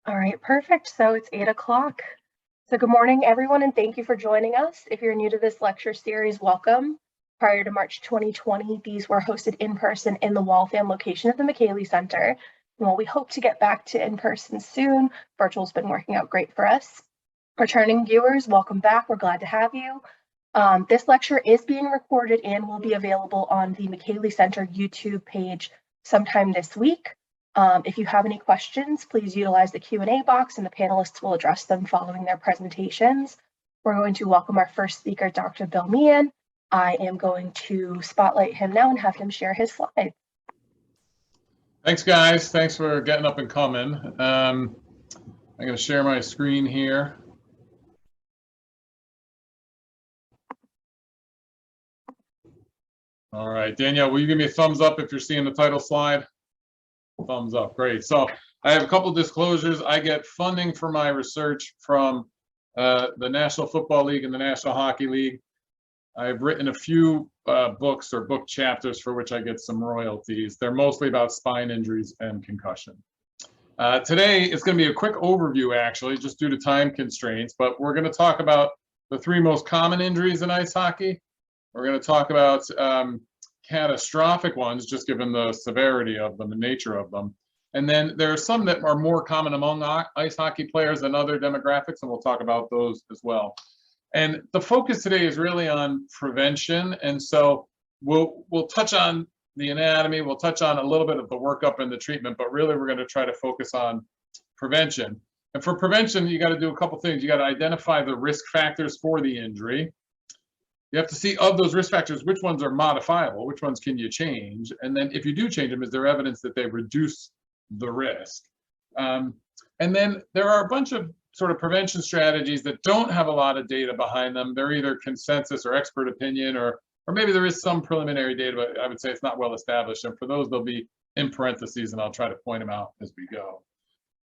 All right, perfect. So it's 8 o'clock. So good morning, everyone, and thank you for joining us. If you're new to this lecture series, welcome. Prior to March 2020, these were hosted in person in the Waltham location of the McKaylee Center. And while we hope to get back to in person soon, virtual's been working out great for us. Returning viewers, welcome back. We're glad to have you. This lecture is being recorded and will be available on the McKaylee Center YouTube page sometime this week. If you have any questions, please utilize the Q&A box and the panelists will address them following their presentations. We're going to welcome our first speaker, Dr. Bill Meehan. I am going to spotlight him now and have him share his slides. Thanks, guys. Thanks for getting up and coming. I'm going to share my screen here. All right, Danielle, will you give me a thumbs up if you're seeing the title slide? Thumbs up, great. So I have a couple of disclosures. I get funding for my research from the National Football League and the National Hockey League. I've written a few books or book chapters for which I get some royalties. They're mostly about spine injuries and concussion. Today, it's going to be a quick overview, actually, just due to time constraints, but we're going to talk about the 3 most common injuries in ice hockey. We're going to talk about catastrophic ones, just given the severity of them and nature of them. And then there are some that are more common among ice hockey players than other demographics, and we'll talk about those as well. And the focus today is really on prevention. And so we'll touch on the anatomy, we'll touch on a little bit of the workup and the treatment, but really we're going to try to focus on prevention. And for prevention, you got to do a couple things. You got to identify the risk factors for the injury. You have to see of those risk factors, which ones are modifiable, which ones can you change? And then if you do change them, is there evidence that they reduce the risk? And then there are a bunch of sort of prevention strategies that don't have a lot of data behind them. They're either consensus or expert opinion, or maybe there is some preliminary data, but I would say it's not well established. And for those, they'll be in parentheses, and I'll try to point them out as we go.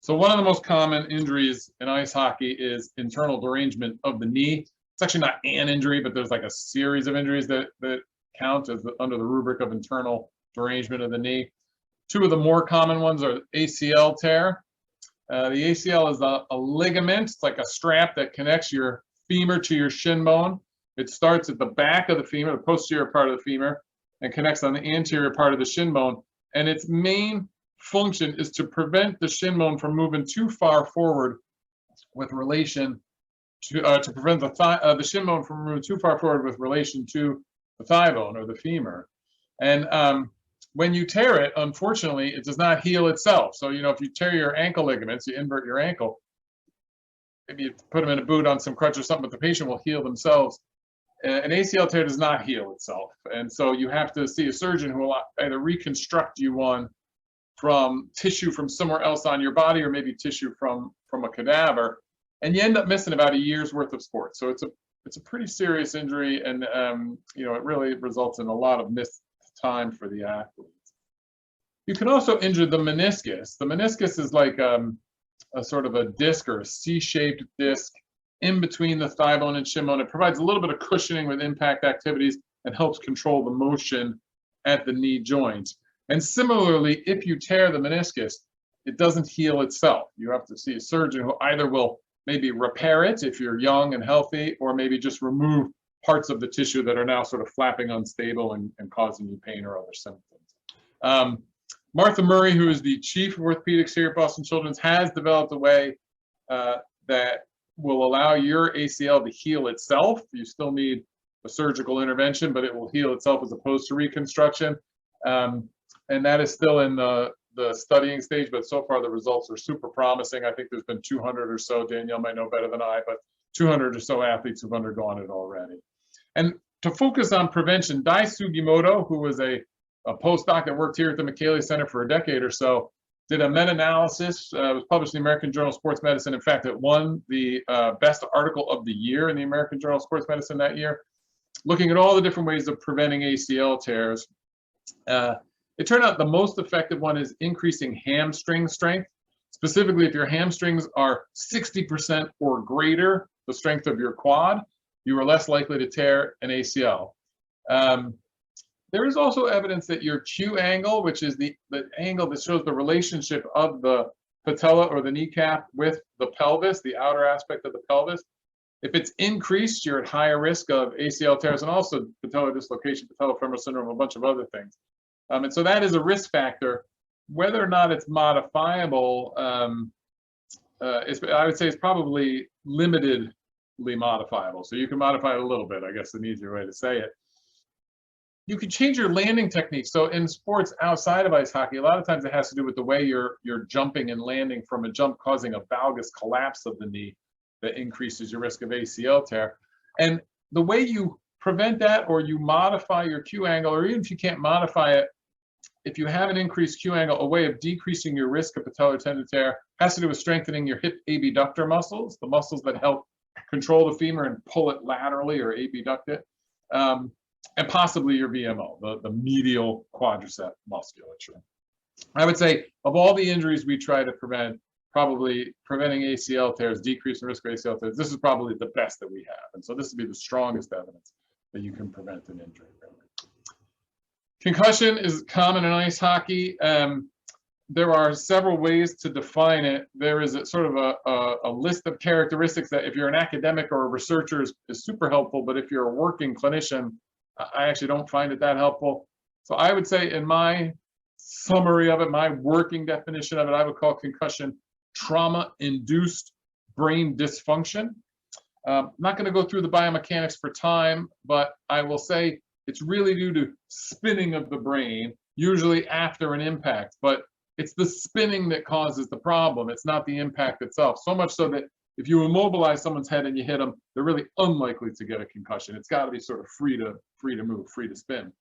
So one of the most common injuries in ice hockey is internal derangement of the knee. It's actually not an injury, but there's like a series of injuries that count as under the rubric of internal derangement of the knee. 2 of the more common ones are ACL tear. The ACL is a ligament. It's like a strap that connects your femur to your shin bone. It starts at the back of the femur, the posterior part of the femur, and connects on the anterior part of the shin bone. And its main function is to prevent the shin bone from moving too far forward with relation to prevent the shin bone from moving too far forward with relation to the thigh bone or the femur. And when you tear it, unfortunately, it does not heal itself. So, if you tear your ankle ligaments, you invert your ankle, maybe you put them in a boot on some crutch or something, but the patient will heal themselves. An ACL tear does not heal itself. And so you have to see a surgeon who will either reconstruct you one from tissue from somewhere else on your body, or maybe tissue from a cadaver. And you end up missing about a year's worth of sports. So it's a pretty serious injury, and it really results in a lot of missed time for the athletes. You can also injure the meniscus. The meniscus is like a sort of a disc or a C-shaped disc in between the thigh bone and shin bone. It provides a little bit of cushioning with impact activities and helps control the motion at the knee joint. And similarly, if you tear the meniscus, it doesn't heal itself. You have to see a surgeon who either will maybe repair it if you're young and healthy, or maybe just remove parts of the tissue that are now sort of flapping unstable and causing you pain or other symptoms. Martha Murray, who is the chief of orthopedics here at Boston Children's, has developed a way that will allow your ACL to heal itself. You still need a surgical intervention, but it will heal itself as opposed to reconstruction. And that is still in the studying stage, but so far the results are super promising. I think there's been 200 or so, Danielle might know better than I, but 200 or so athletes who've undergone it already. And to focus on prevention, Dai Sugimoto, who was a postdoc that worked here at the McKaylee Center for a decade or so, did a meta-analysis. It was published in the American Journal of Sports Medicine. In fact, it won the best article of the year in the American Journal of Sports Medicine that year, looking at all the different ways of preventing ACL tears. It turned out the most effective one is increasing hamstring strength. Specifically, if your hamstrings are 60% or greater, the strength of your quad, you are less likely to tear an ACL. There is also evidence that your Q angle, which is the angle that shows the relationship of the patella or the kneecap with the pelvis, the outer aspect of the pelvis. If it's increased, you're at higher risk of ACL tears and also patellar dislocation, patellofemoral syndrome, a bunch of other things. And so that is a risk factor. Whether or not it's modifiable, I would say it's probably limitedly modifiable. So you can modify it a little bit, I guess, an easier way to say it. You can change your landing technique. So in sports outside of ice hockey, a lot of times it has to do with the way you're jumping and landing from a jump, causing a valgus collapse of the knee that increases your risk of ACL tear. And the way you prevent that, or you modify your Q angle, or even if you can't modify it, if you have an increased Q angle, a way of decreasing your risk of patellar tendon tear has to do with strengthening your hip abductor muscles, the muscles that help control the femur and pull it laterally or abduct it, and possibly your VMO, the medial quadricep musculature. I would say of all the injuries we try to prevent, probably preventing ACL tears, decreasing risk of ACL tears, this is probably the best that we have. And so this would be the strongest evidence that you can prevent an injury. Concussion is common in ice hockey. There are several ways to define it. There is a sort of a list of characteristics that if you're an academic or a researcher is super helpful, but if you're a working clinician, I actually don't find it that helpful. So I would say in my summary of it, my working definition of it, I would call concussion trauma-induced brain dysfunction. I'm not going to go through the biomechanics for time, but I will say it's really due to spinning of the brain, usually after an impact, but it's the spinning that causes the problem. It's not the impact itself. So much so that if you immobilize someone's head and you hit them, they're really unlikely to get a concussion. It's got to be sort of free to move, free to spin.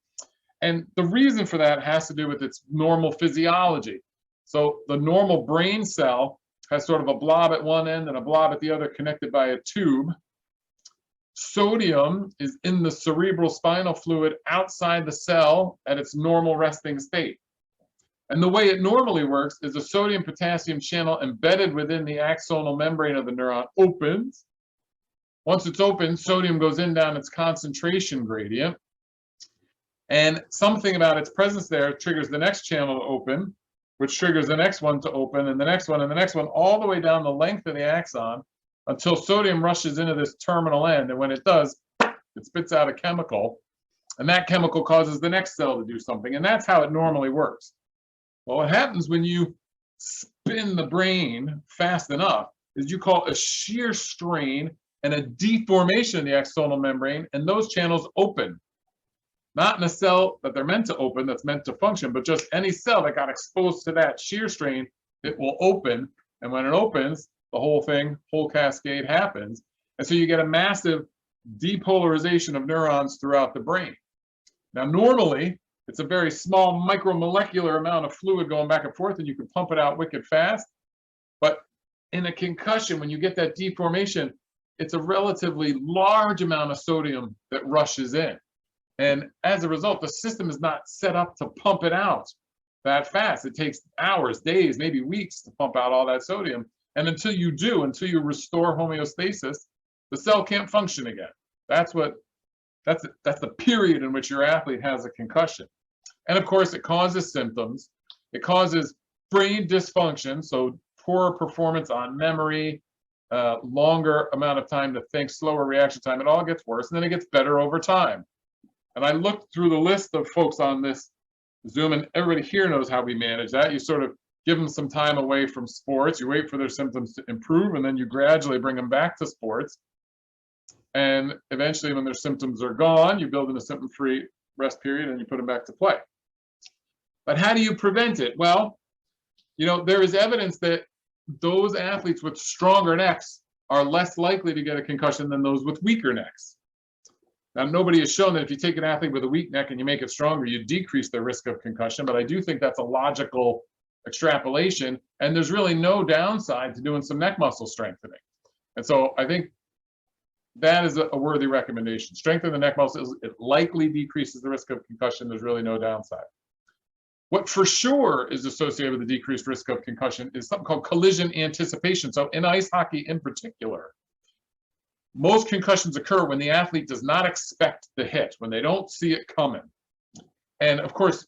And the reason for that has to do with its normal physiology. So the normal brain cell has sort of a blob at one end and a blob at the other connected by a tube. Sodium is in the cerebral spinal fluid outside the cell at its normal resting state. And the way it normally works is a sodium-potassium channel embedded within the axonal membrane of the neuron opens. Once it's open, sodium goes in down its concentration gradient. And something about its presence there triggers the next channel to open, which triggers the next one to open, and the next one, and the next one, all the way down the length of the axon until sodium rushes into this terminal end. And when it does, it spits out a chemical, and that chemical causes the next cell to do something. And that's how it normally works. Well, what happens when you spin the brain fast enough is you call a shear strain and a deformation in the axonal membrane, and those channels open. Not in a cell that they're meant to open, that's meant to function, but just any cell that got exposed to that shear strain, it will open. And when it opens, the whole cascade happens. And so you get a massive depolarization of neurons throughout the brain. Now, normally, it's a very small micromolecular amount of fluid going back and forth, and you can pump it out wicked fast. But in a concussion, when you get that deformation, it's a relatively large amount of sodium that rushes in. And as a result, the system is not set up to pump it out that fast. It takes hours, days, maybe weeks to pump out all that sodium. And until you restore homeostasis, the cell can't function again. That's the period in which your athlete has a concussion. And of course, it causes symptoms. It causes brain dysfunction, so poorer performance on memory, longer amount of time to think, slower reaction time. It all gets worse, and then it gets better over time. And I looked through the list of folks on this Zoom, and everybody here knows how we manage that. You sort of give them some time away from sports. You wait for their symptoms to improve, and then you gradually bring them back to sports. And eventually, when their symptoms are gone, you build in a symptom-free rest period, and you put them back to play. But how do you prevent it? Well, there is evidence that those athletes with stronger necks are less likely to get a concussion than those with weaker necks. Now, nobody has shown that if you take an athlete with a weak neck and you make it stronger, you decrease their risk of concussion, but I do think that's a logical extrapolation, and there's really no downside to doing some neck muscle strengthening. And so I think that is a worthy recommendation. Strengthen the neck muscles. It likely decreases the risk of concussion. There's really no downside. What for sure is associated with the decreased risk of concussion is something called collision anticipation. So in ice hockey in particular, most concussions occur when the athlete does not expect the hit, when they don't see it coming. And of course,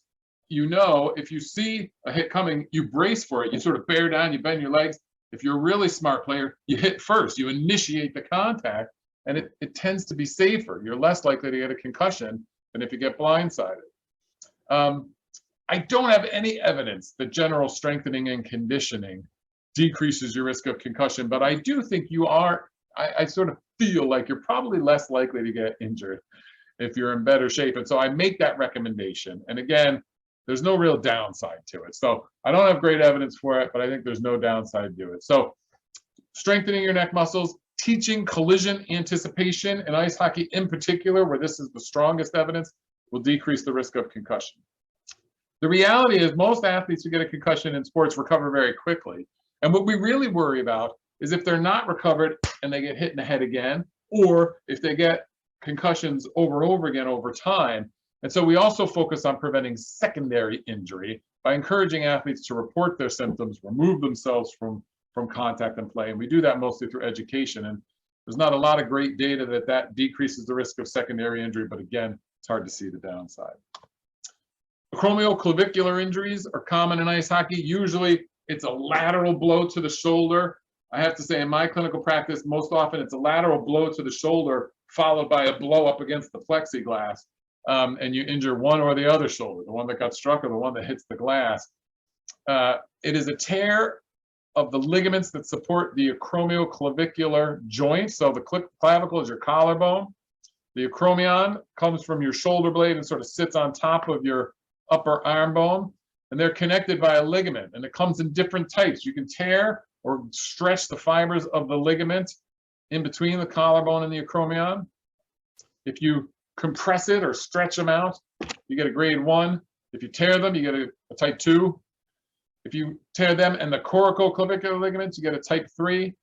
you know, if you see a hit coming, you brace for it. You sort of bear down, you bend your legs. If you're a really smart player, you hit first, you initiate the contact, and it tends to be safer. You're less likely to get a concussion than if you get blindsided. I don't have any evidence that general strengthening and conditioning decreases your risk of concussion, but I do think you are, I sort of feel like you're probably less likely to get injured if you're in better shape. And so I make that recommendation. And again, there's no real downside to it. So I don't have great evidence for it, but I think there's no downside to it. So strengthening your neck muscles, teaching collision anticipation in ice hockey in particular, where this is the strongest evidence, will decrease the risk of concussion. The reality is most athletes who get a concussion in sports recover very quickly. And what we really worry about is if they're not recovered and they get hit in the head again, or if they get concussions over and over again over time. And so we also focus on preventing secondary injury by encouraging athletes to report their symptoms, remove themselves from contact and play. And we do that mostly through education. And there's not a lot of great data that decreases the risk of secondary injury, but again, it's hard to see the downside. Acromioclavicular injuries are common in ice hockey. Usually it's a lateral blow to the shoulder. I have to say in my clinical practice, most often it's a lateral blow to the shoulder followed by a blow up against the plexiglass. And you injure one or the other shoulder, the one that got struck or the one that hits the glass. It is a tear of the ligaments that support the acromioclavicular joint. So the clavicle is your collarbone. The acromion comes from your shoulder blade and sort of sits on top of your upper arm bone. And they're connected by a ligament. And it comes in different types. You can tear or stretch the fibers of the ligament in between the collarbone and the acromion. If you compress it or stretch them out, you get a grade 1. If you tear them, you get a type 2. If you tear them and the coracoclavicular ligaments, you get a type 3.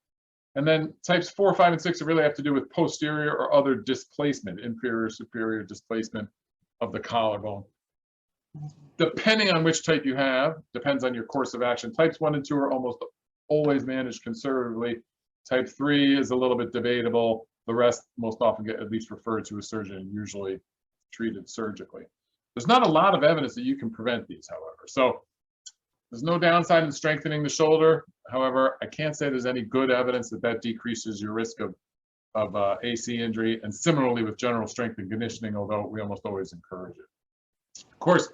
And then types 4, 5, and 6 really have to do with posterior or other displacement, inferior, superior displacement of the collarbone. Depending on which type you have, depends on your course of action. Types 1 and 2 are almost always managed conservatively. Type 3 is a little bit debatable. The rest most often get at least referred to a surgeon and usually treated surgically. There's not a lot of evidence that you can prevent these, however. So there's no downside in strengthening the shoulder. However, I can't say there's any good evidence that decreases your risk of AC injury. And similarly with general strength and conditioning, although we almost always encourage it. Of course,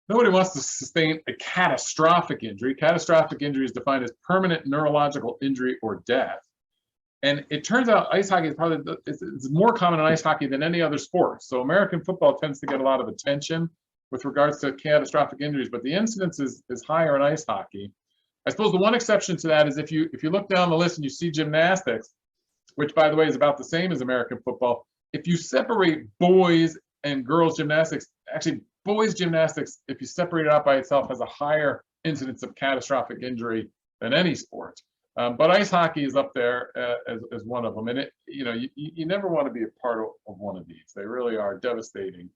nobody wants to sustain a catastrophic injury. Catastrophic injury is defined as permanent neurological injury or death. And it turns out ice hockey is probably it's more common in ice hockey than any other sport. So American football tends to get a lot of attention with regards to catastrophic injuries, but the incidence is higher in ice hockey. I suppose the one exception to that is if you look down the list and you see gymnastics, which by the way is about the same as American football. If you separate boys and girls gymnastics, actually boys gymnastics, if you separate it out by itself, has a higher incidence of catastrophic injury than any sport. But ice hockey is up there as one of them. And you never want to be a part of one of these. They really are devastating.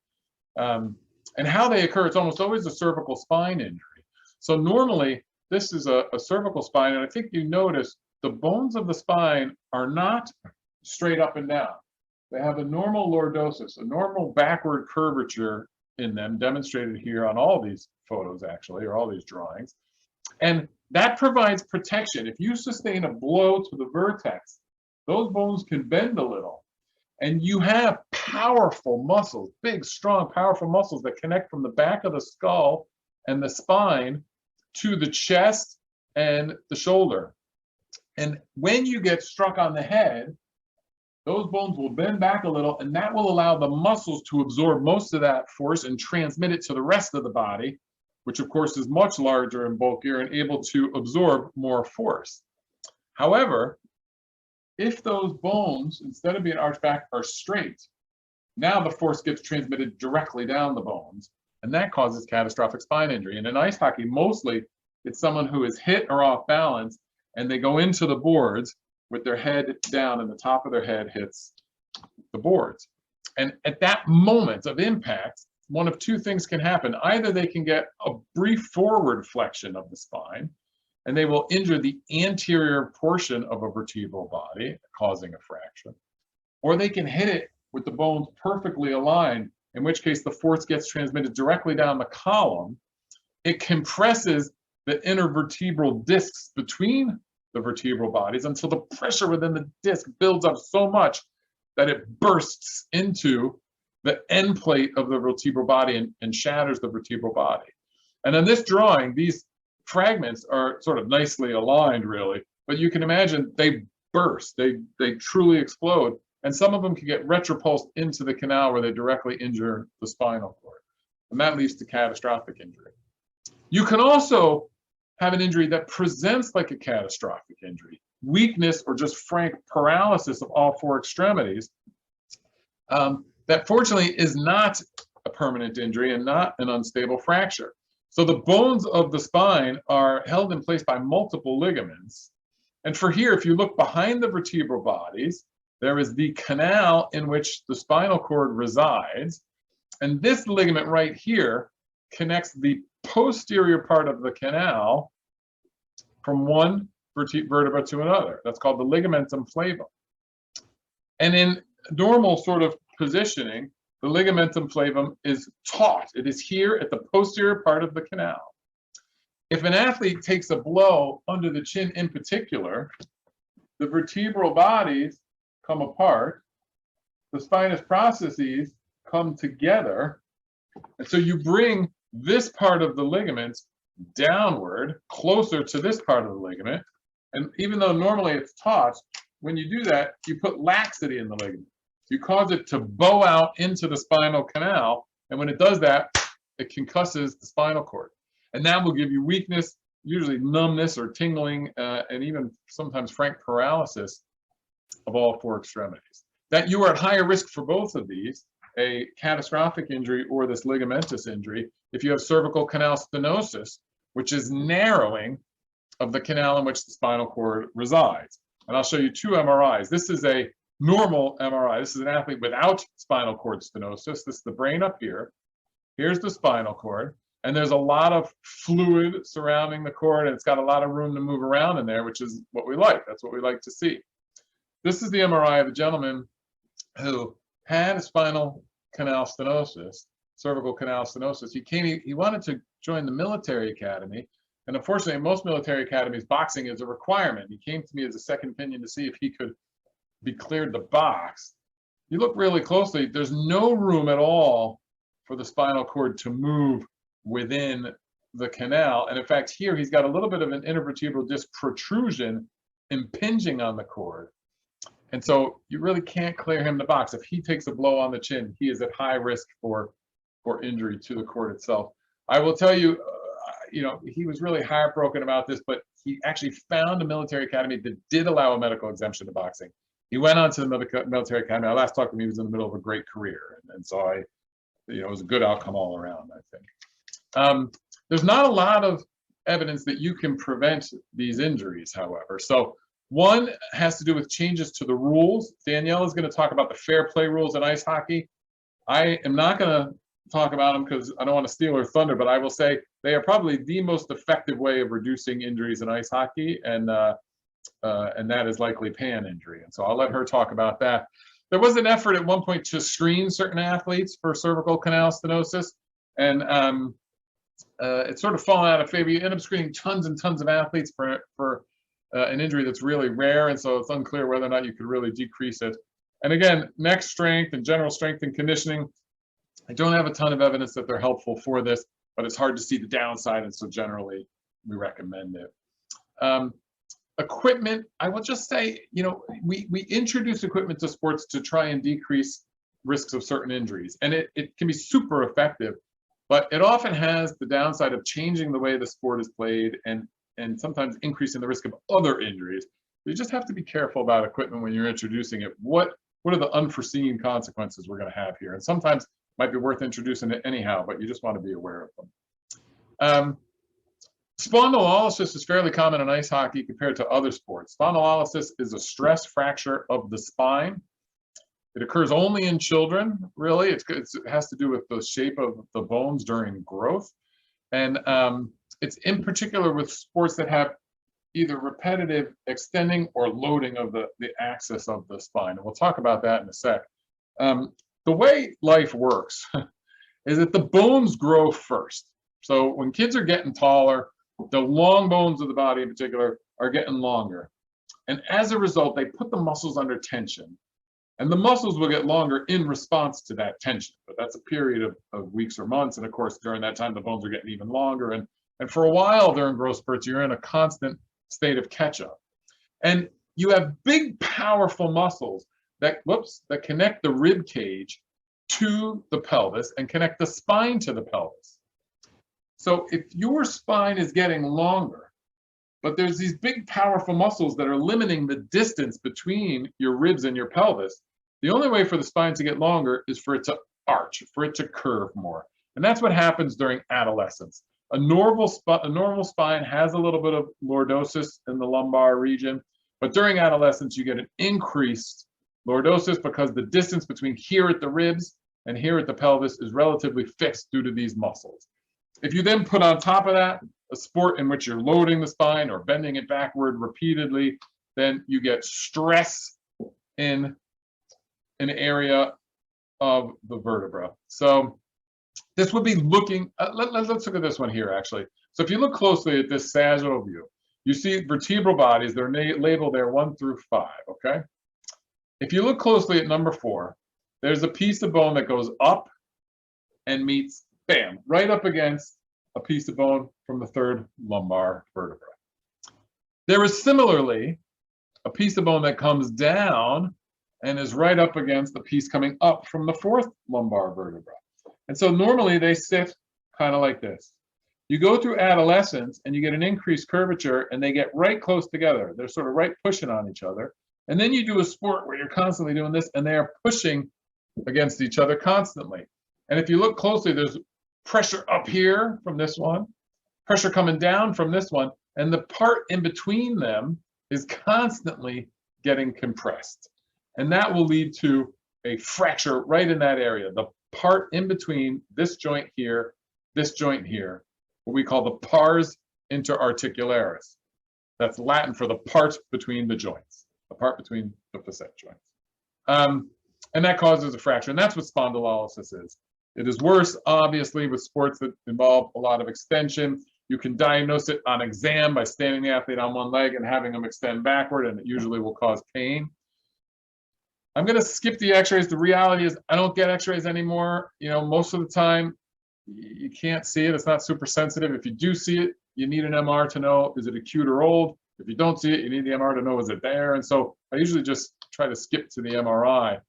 And how they occur, it's almost always a cervical spine injury. So normally this is a cervical spine. And I think you notice the bones of the spine are not straight up and down. They have a normal lordosis, a normal backward curvature in them, demonstrated here on all these photos actually, or all these drawings. And that provides protection. If you sustain a blow to the vertex, those bones can bend a little. And you have powerful muscles, big, strong, powerful muscles that connect from the back of the skull and the spine to the chest and the shoulder. And when you get struck on the head, those bones will bend back a little, and that will allow the muscles to absorb most of that force and transmit it to the rest of the body, which of course is much larger and bulkier and able to absorb more force. However, if those bones, instead of being arched back, are straight, now the force gets transmitted directly down the bones, and that causes catastrophic spine injury. And in ice hockey, mostly it's someone who is hit or off balance, and they go into the boards with their head down, and the top of their head hits the boards. And at that moment of impact, one of two things can happen. Either they can get a brief forward flexion of the spine, and they will injure the anterior portion of a vertebral body, causing a fracture. Or they can hit it with the bones perfectly aligned in which case the force gets transmitted directly down the column. It compresses the intervertebral discs between the vertebral bodies until the pressure within the disc builds up so much that it bursts into the end plate of the vertebral body and shatters the vertebral body. And in this drawing, these fragments are sort of nicely aligned, really, but you can imagine they burst, they truly explode, and some of them can get retropulsed into the canal where they directly injure the spinal cord, and that leads to catastrophic injury. You can also have an injury that presents like a catastrophic injury, weakness or just frank paralysis of all four extremities, that fortunately is not a permanent injury and not an unstable fracture. So the bones of the spine are held in place by multiple ligaments. And for here, if you look behind the vertebral bodies, there is the canal in which the spinal cord resides. And this ligament right here connects the posterior part of the canal from one vertebra to another. That's called the ligamentum flavum. And in normal sort of positioning, the ligamentum flavum is taut. It is here at the posterior part of the canal. If an athlete takes a blow under the chin in particular, the vertebral bodies come apart, the spinous processes come together, and so you bring this part of the ligament downward, closer to this part of the ligament, and even though normally it's taut, when you do that, you put laxity in the ligament. You cause it to bow out into the spinal canal, and when it does that, it concusses the spinal cord. And that will give you weakness, usually numbness or tingling, and even sometimes frank paralysis of all four extremities. That you are at higher risk for both of these, a catastrophic injury or this ligamentous injury, if you have cervical canal stenosis, which is narrowing of the canal in which the spinal cord resides. And I'll show you two MRIs. This is a normal MRI. This is an athlete without spinal cord stenosis. This is the brain up here. Here's the spinal cord. And there's a lot of fluid surrounding the cord, and it's got a lot of room to move around in there, which is what we like. That's what we like to see. This is the MRI of a gentleman who had a spinal canal stenosis, cervical canal stenosis. He wanted to join the military academy. And unfortunately, in most military academies, boxing is a requirement. He came to me as a second opinion to see if he could be cleared to box. You look really closely, there's no room at all for the spinal cord to move within the canal. And in fact, here he's got a little bit of an intervertebral disc protrusion impinging on the cord. And so you really can't clear him to box. If he takes a blow on the chin, he is at high risk for injury to the cord itself. I will tell you, he was really heartbroken about this, but he actually found a military academy that did allow a medical exemption to boxing. He went on to the military academy. I last talked to him, he was in the middle of a great career. And so it was a good outcome all around, I think. There's not a lot of evidence that you can prevent these injuries, however. So one has to do with changes to the rules. Danielle is going to talk about the fair play rules in ice hockey. I am not going to talk about them because I don't want to steal her thunder, but I will say they are probably the most effective way of reducing injuries in ice hockey, and that is likely pan injury. And so I'll let her talk about that. There was an effort at one point to screen certain athletes for cervical canal stenosis, and it's sort of fallen out of favor. You end up screening tons and tons of athletes for an injury that's really rare, and so it's unclear whether or not you could really decrease it. And again, neck strength and general strength and conditioning, I don't have a ton of evidence that they're helpful for this, but it's hard to see the downside, and so generally we recommend it. Equipment, I will just say, we introduce equipment to sports to try and decrease risks of certain injuries, and it can be super effective, but it often has the downside of changing the way the sport is played and sometimes increasing the risk of other injuries. You just have to be careful about equipment when you're introducing it. What are the unforeseen consequences we're going to have here? And sometimes it might be worth introducing it anyhow, but you just want to be aware of them. Spondylolysis is fairly common in ice hockey compared to other sports. Spondylolysis is a stress fracture of the spine. It occurs only in children, really. It has to do with the shape of the bones during growth. And it's in particular with sports that have either repetitive extending or loading of the axis of the spine. And we'll talk about that in a sec. the way life works is that the bones grow first. So when kids are getting taller, the long bones of the body in particular are getting longer. And as a result, they put the muscles under tension. And the muscles will get longer in response to that tension. But that's a period of weeks or months. And of course, during that time, the bones are getting even longer. And for a while during growth spurts, you're in a constant state of catch-up. And you have big, powerful muscles that connect the rib cage to the pelvis and connect the spine to the pelvis. So if your spine is getting longer, but there's these big, powerful muscles that are limiting the distance between your ribs and your pelvis, the only way for the spine to get longer is for it to arch, for it to curve more. And that's what happens during adolescence. A normal spine has a little bit of lordosis in the lumbar region, but during adolescence, you get an increased lordosis because the distance between here at the ribs and here at the pelvis is relatively fixed due to these muscles. If you then put on top of that a sport in which you're loading the spine or bending it backward repeatedly, then you get stress in an area of the vertebra. So this would be looking, let's look at this one here actually. So if you look closely at this sagittal view, you see vertebral bodies, they're labeled there 1 through 5, okay? If you look closely at number 4, there's a piece of bone that goes up and meets, bam, right up against a piece of bone from the 3rd lumbar vertebra. There is similarly a piece of bone that comes down and is right up against the piece coming up from the 4th lumbar vertebra. And so normally they sit kind of like this. You go through adolescence and you get an increased curvature and they get right close together. They're sort of right pushing on each other. And then you do a sport where you're constantly doing this and they are pushing against each other constantly. And if you look closely, there's pressure up here from this one, pressure coming down from this one, and the part in between them is constantly getting compressed. And that will lead to a fracture right in that area, the part in between this joint here, what we call the pars interarticularis. That's Latin for the part between the joints, the part between the facet joints. And that causes a fracture, and that's what spondylolysis is. It is worse, obviously, with sports that involve a lot of extension. You can diagnose it on exam by standing the athlete on one leg and having them extend backward, and it usually will cause pain. I'm going to skip the x-rays. The reality is I don't get x-rays anymore. You know, most of the time you can't see it. It's not super sensitive. If you do see it, you need an MR to know, is it acute or old? If you don't see it, you need the MR to know, is it there? And so I usually just try to skip to the MRI.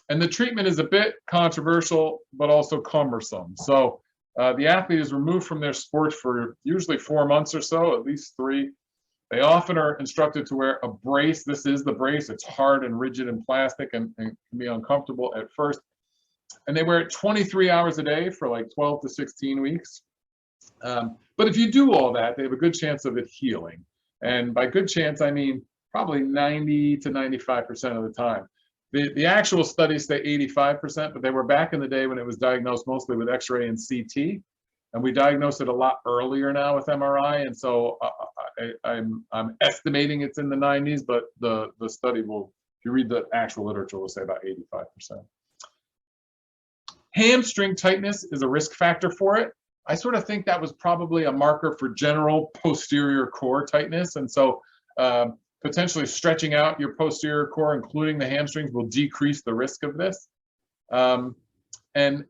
And the treatment is a bit controversial, but also cumbersome. So the athlete is removed from their sport for usually 4 months or so, at least 3. They often are instructed to wear a brace. This is the brace. It's hard and rigid and plastic and can be uncomfortable at first. And they wear it 23 hours a day for like 12 to 16 weeks. But if you do all that, they have a good chance of it healing. And by good chance, I mean probably 90 to 95% of the time. The actual studies say 85%, but they were back in the day when it was diagnosed mostly with X-ray and CT. And we diagnose it a lot earlier now with MRI. And so I'm estimating it's in the 90s, but the study will, if you read the actual literature, will say about 85%. Hamstring tightness is a risk factor for it. I sort of think that was probably a marker for general posterior core tightness. And so potentially stretching out your posterior core, including the hamstrings, will decrease the risk of this. And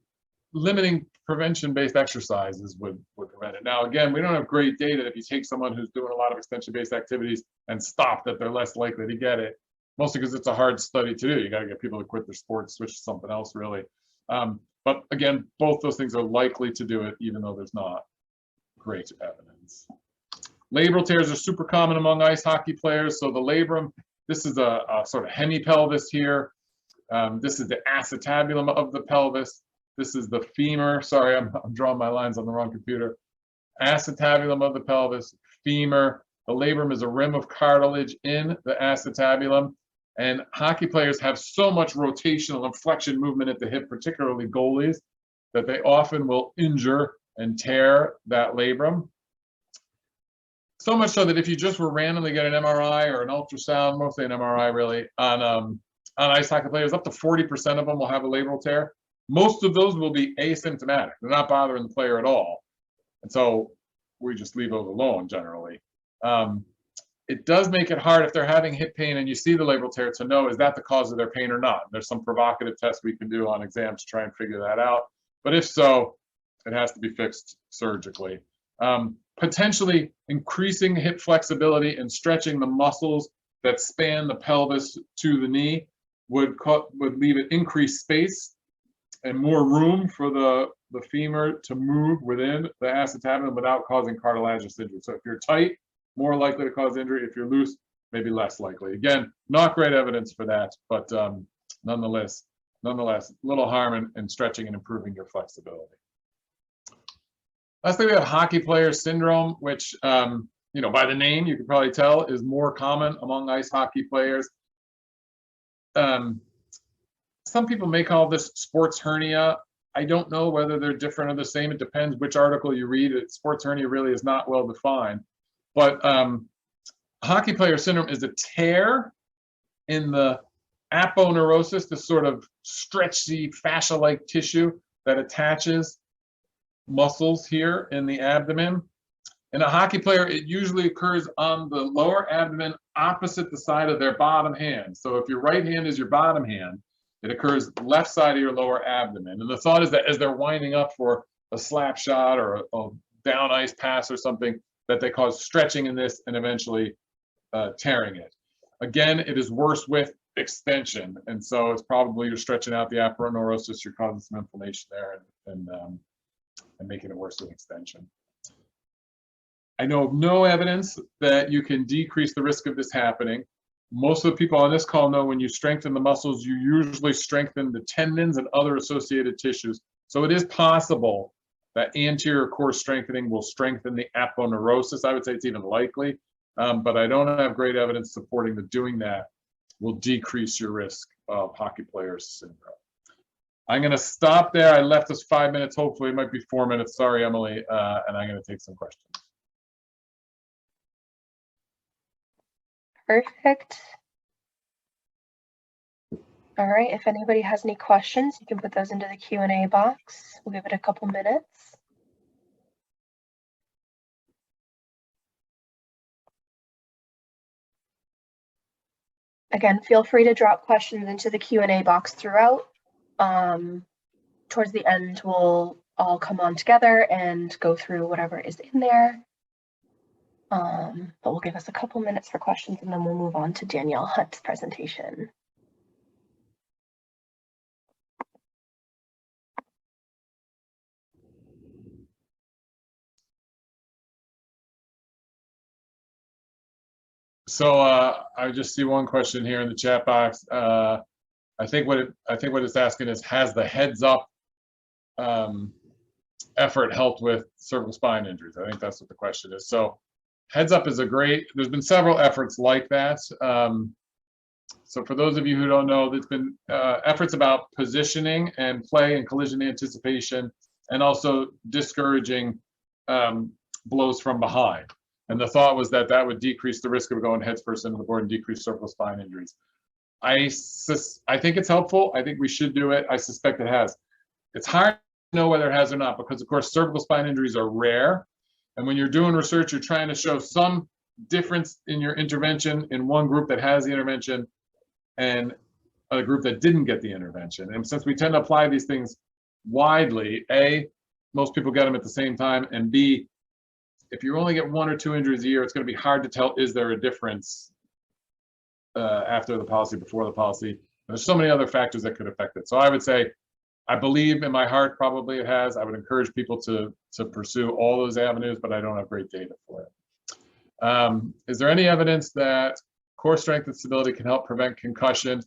limiting prevention-based exercises would prevent it. Now, again, we don't have great data. If you take someone who's doing a lot of extension-based activities and stop, that they're less likely to get it, mostly because it's a hard study to do. You got to get people to quit their sport, switch to something else, really. But again, both those things are likely to do it, even though there's not great evidence. Labral tears are super common among ice hockey players. So the labrum, this is a sort of hemipelvis here. This is the acetabulum of the pelvis. This is the femur. Sorry, I'm drawing my lines on the wrong computer. Acetabulum of the pelvis, femur. The labrum is a rim of cartilage in the acetabulum. And hockey players have so much rotational and flexion movement at the hip, particularly goalies, that they often will injure and tear that labrum. So much so that if you just were randomly get an MRI or an ultrasound, mostly an MRI really, on on ice hockey players, up to 40% of them will have a labral tear. Most of those will be asymptomatic. They're not bothering the player at all. And so we just leave those alone generally. It does make it hard if they're having hip pain and you see the labral tear to know, is that the cause of their pain or not? There's some provocative tests we can do on exams to try and figure that out. But if so, it has to be fixed surgically. Potentially increasing hip flexibility and stretching the muscles that span the pelvis to the knee would leave it increased space and more room for the femur to move within the acetabulum without causing cartilaginous injury. So if you're tight, more likely to cause injury. If you're loose, maybe less likely. Again, not great evidence for that, but nonetheless, little harm in stretching and improving your flexibility. Lastly, we have hockey player syndrome, which, you know, by the name, you can probably tell is more common among ice hockey players. Some people may call this sports hernia. I don't know whether they're different or the same. It depends which article you read. Sports hernia really is not well defined. But hockey player syndrome is a tear in the aponeurosis, this sort of stretchy fascia-like tissue that attaches muscles here in the abdomen. In a hockey player, it usually occurs on the lower abdomen opposite the side of their bottom hand. So if your right hand is your bottom hand, it occurs left side of your lower abdomen. And the thought is that as they're winding up for a slap shot or a down ice pass or something, that they cause stretching in this and eventually tearing it. Again, it is worse with extension. And so it's probably you're stretching out the aponeurosis, you're causing some inflammation there and making it worse with extension. I know of no evidence that you can decrease the risk of this happening. Most of the people on this call know when you strengthen the muscles, you usually strengthen the tendons and other associated tissues. So it is possible that anterior core strengthening will strengthen the aponeurosis. I would say it's even likely, but I don't have great evidence supporting that doing that will decrease your risk of hockey player syndrome. I'm going to stop there. I left us 5 minutes. Hopefully it might be 4 minutes. Sorry, Emily. And I'm going to take some questions. Perfect. All right, if anybody has any questions, you can put those into the Q&A box. We'll give it a couple minutes. Again, feel free to drop questions into the Q&A box throughout. Towards the end, we'll all come on together and go through whatever is in there. But we'll give us a couple minutes for questions and then we'll move on to Danielle Hunt's presentation. So I just see one question here in the chat box. I think what it's asking is, has the heads up effort helped with cervical spine injuries? I think that's what the question is. So heads up is there's been several efforts like that. So for those of you who don't know, there's been efforts about positioning and play and collision anticipation, and also discouraging blows from behind. And the thought was that that would decrease the risk of going heads first into the board and decrease cervical spine injuries. I think it's helpful. I think we should do it. I suspect it has. It's hard to know whether it has or not because, of course, cervical spine injuries are rare. And when you're doing research, you're trying to show some difference in your intervention in one group that has the intervention and a group that didn't get the intervention. And since we tend to apply these things widely, A, most people get them at the same time, and B, if you only get 1 or 2 injuries a year, it's going to be hard to tell, is there a difference after the policy, before the policy? There's so many other factors that could affect it. So I would say, I believe in my heart, probably it has. I would encourage people to pursue all those avenues, but I don't have great data for it. Is there any evidence that core strength and stability can help prevent concussion?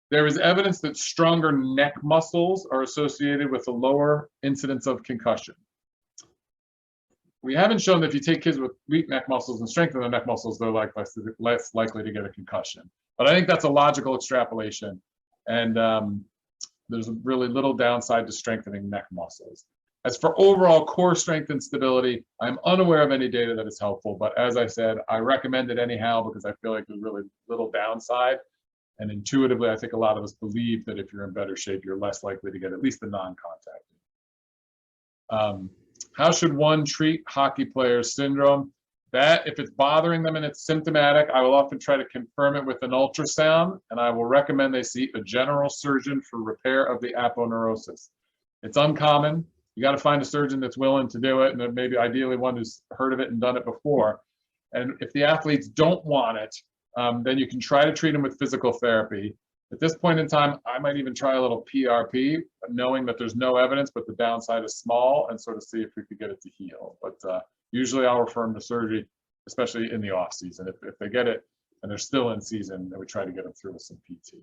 There is evidence that stronger neck muscles are associated with a lower incidence of concussion. We haven't shown that if you take kids with weak neck muscles and strengthen their neck muscles, they're less likely to get a concussion. But I think that's a logical extrapolation. And there's really little downside to strengthening neck muscles. As for overall core strength and stability, I'm unaware of any data that is helpful. But as I said, I recommend it anyhow because I feel like there's really little downside. And intuitively, I think a lot of us believe that if you're in better shape, you're less likely to get at least the non-contact. How should one treat hockey players' syndrome? That, if it's bothering them and it's symptomatic, I will often try to confirm it with an ultrasound, and I will recommend they see a general surgeon for repair of the aponeurosis. It's uncommon. You got to find a surgeon that's willing to do it, and maybe ideally one who's heard of it and done it before. And if the athletes don't want it, then you can try to treat them with physical therapy. At this point in time, I might even try a little PRP, knowing that there's no evidence, but the downside is small, and sort of see if we could get it to heal. But usually I'll refer them to surgery, especially in the off season. If they get it and they're still in season, then we try to get them through with some PT.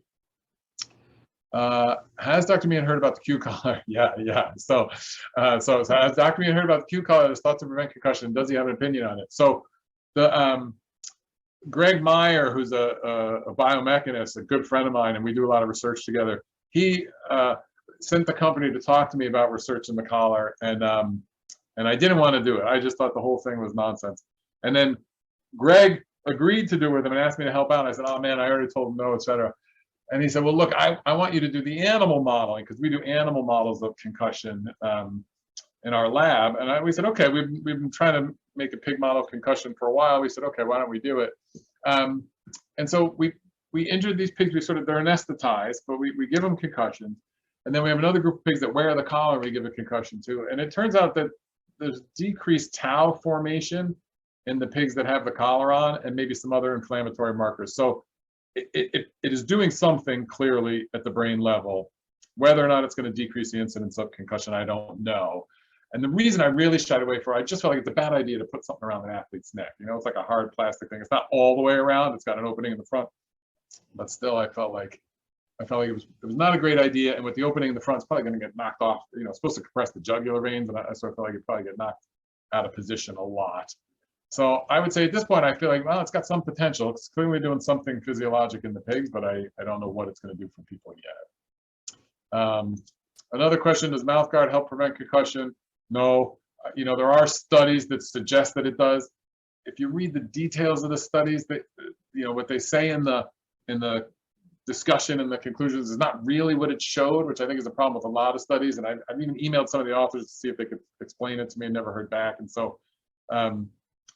Has Dr. Meehan heard about the Q collar? Yeah. So has Dr. Meehan heard about the Q collar that's thought to prevent concussion? Does he have an opinion on it? So the Greg Meyer, who's a biomechanist, a good friend of mine, and we do a lot of research together. He sent the company to talk to me about research in the collar, and I didn't want to do it. I just thought the whole thing was nonsense. And then Greg agreed to do it with him and asked me to help out. I said, "Oh man, I already told him no, etc." And he said, "Well, look, I want you to do the animal modeling, because we do animal models of concussion in our lab." And we said, "Okay, we've been trying to make a pig model of concussion for a while." We said, "Okay, why don't we do it?" And so we injured these pigs. They're anesthetized, but we give them concussions. And then we have another group of pigs that wear the collar we give a concussion to. And it turns out that there's decreased tau formation in the pigs that have the collar on, and maybe some other inflammatory markers. So it is doing something clearly at the brain level. Whether or not it's going to decrease the incidence of concussion, I don't know. And the reason I really shied away from it, I just felt like it's a bad idea to put something around an athlete's neck. You know, it's like a hard plastic thing. It's not all the way around. It's got an opening in the front. But still, I felt like it was not a great idea. And with the opening in the front, it's probably going to get knocked off. You know, it's supposed to compress the jugular veins, and I sort of felt like it'd probably get knocked out of position a lot. So I would say at this point, I feel like, well, it's got some potential. It's clearly doing something physiologic in the pigs, but I don't know what it's going to do for people yet. Another question, does mouth guard help prevent concussion? No. You know, there are studies that suggest that it does. If you read the details of the studies, that, you know, what they say in the discussion and the conclusions is not really what it showed, which I think is a problem with a lot of studies. And I've even emailed some of the authors to see if they could explain it to me, and never heard back. And so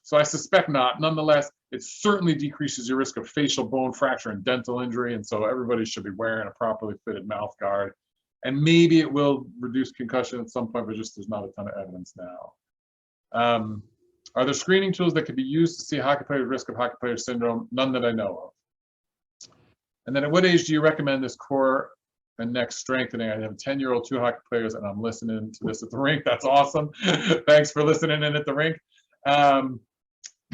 so I suspect not. Nonetheless, it certainly decreases your risk of facial bone fracture and dental injury, and so everybody should be wearing a properly fitted mouth guard. And maybe it will reduce concussion at some point, but just there's not a ton of evidence now. Are there screening tools that could be used to see hockey players' risk of hockey player syndrome? None that I know of. And then at what age do you recommend this core and neck strengthening? I have a 10-year-old, 2 hockey players, and I'm listening to this at the rink. That's awesome. Thanks for listening in at the rink.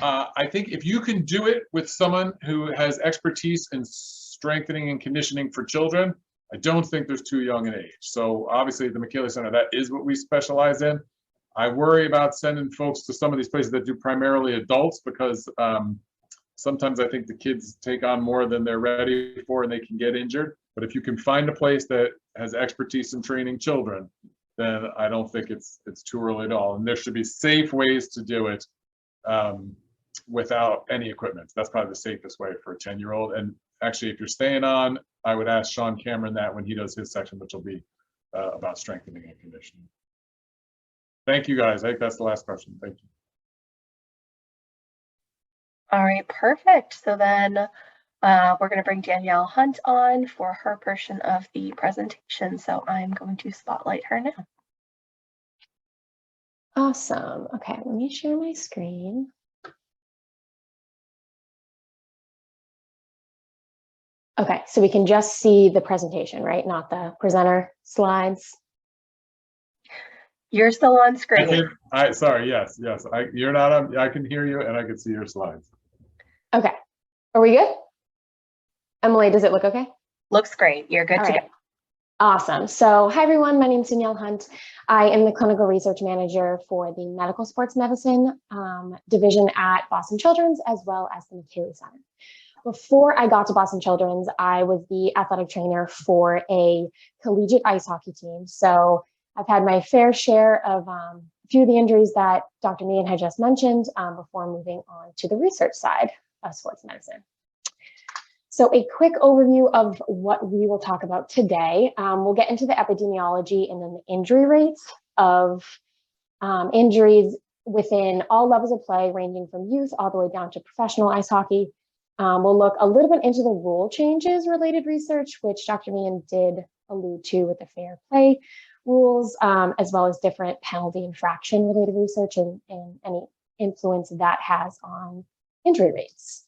I think if you can do it with someone who has expertise in strengthening and conditioning for children, I don't think there's too young an age. So obviously at the McKeely Center, that is what we specialize in. I worry about sending folks to some of these places that do primarily adults, because sometimes I think the kids take on more than they're ready for and they can get injured. But if you can find a place that has expertise in training children, then I don't think it's too early at all. And there should be safe ways to do it without any equipment. That's probably the safest way for a 10-year-old. And actually, if you're staying on, I would ask Shawn Cameron that when he does his section, which will be about strengthening and conditioning. Thank you, guys. I think that's the last question. Thank you. All right, perfect. So then we're going to bring Danielle Hunt on for her portion of the presentation. So I'm going to spotlight her now. Awesome. Okay, let me share my screen. Okay, so we can just see the presentation, right? Not the presenter slides. You're still on screen. Sorry, yes. You're not on. I can hear you and I can see your slides. Okay, are we good? Emily, does it look okay? Looks great. You're good to go. Awesome. So hi, everyone. My name is Danielle Hunt. I am the clinical research manager for the medical sports medicine division at Boston Children's, as well as the McKeely Center. Before I got to Boston Children's, I was the athletic trainer for a collegiate ice hockey team. So I've had my fair share of a few of the injuries that Dr. Meehan had just mentioned before moving on to the research side of sports medicine. So a quick overview of what we will talk about today. We'll get into the epidemiology and then the injury rates of injuries within all levels of play, ranging from youth all the way down to professional ice hockey. We'll look a little bit into the rule changes related research, which Dr. Meehan did allude to with the fair play rules, as well as different penalty infraction related research and any influence that has on injury rates.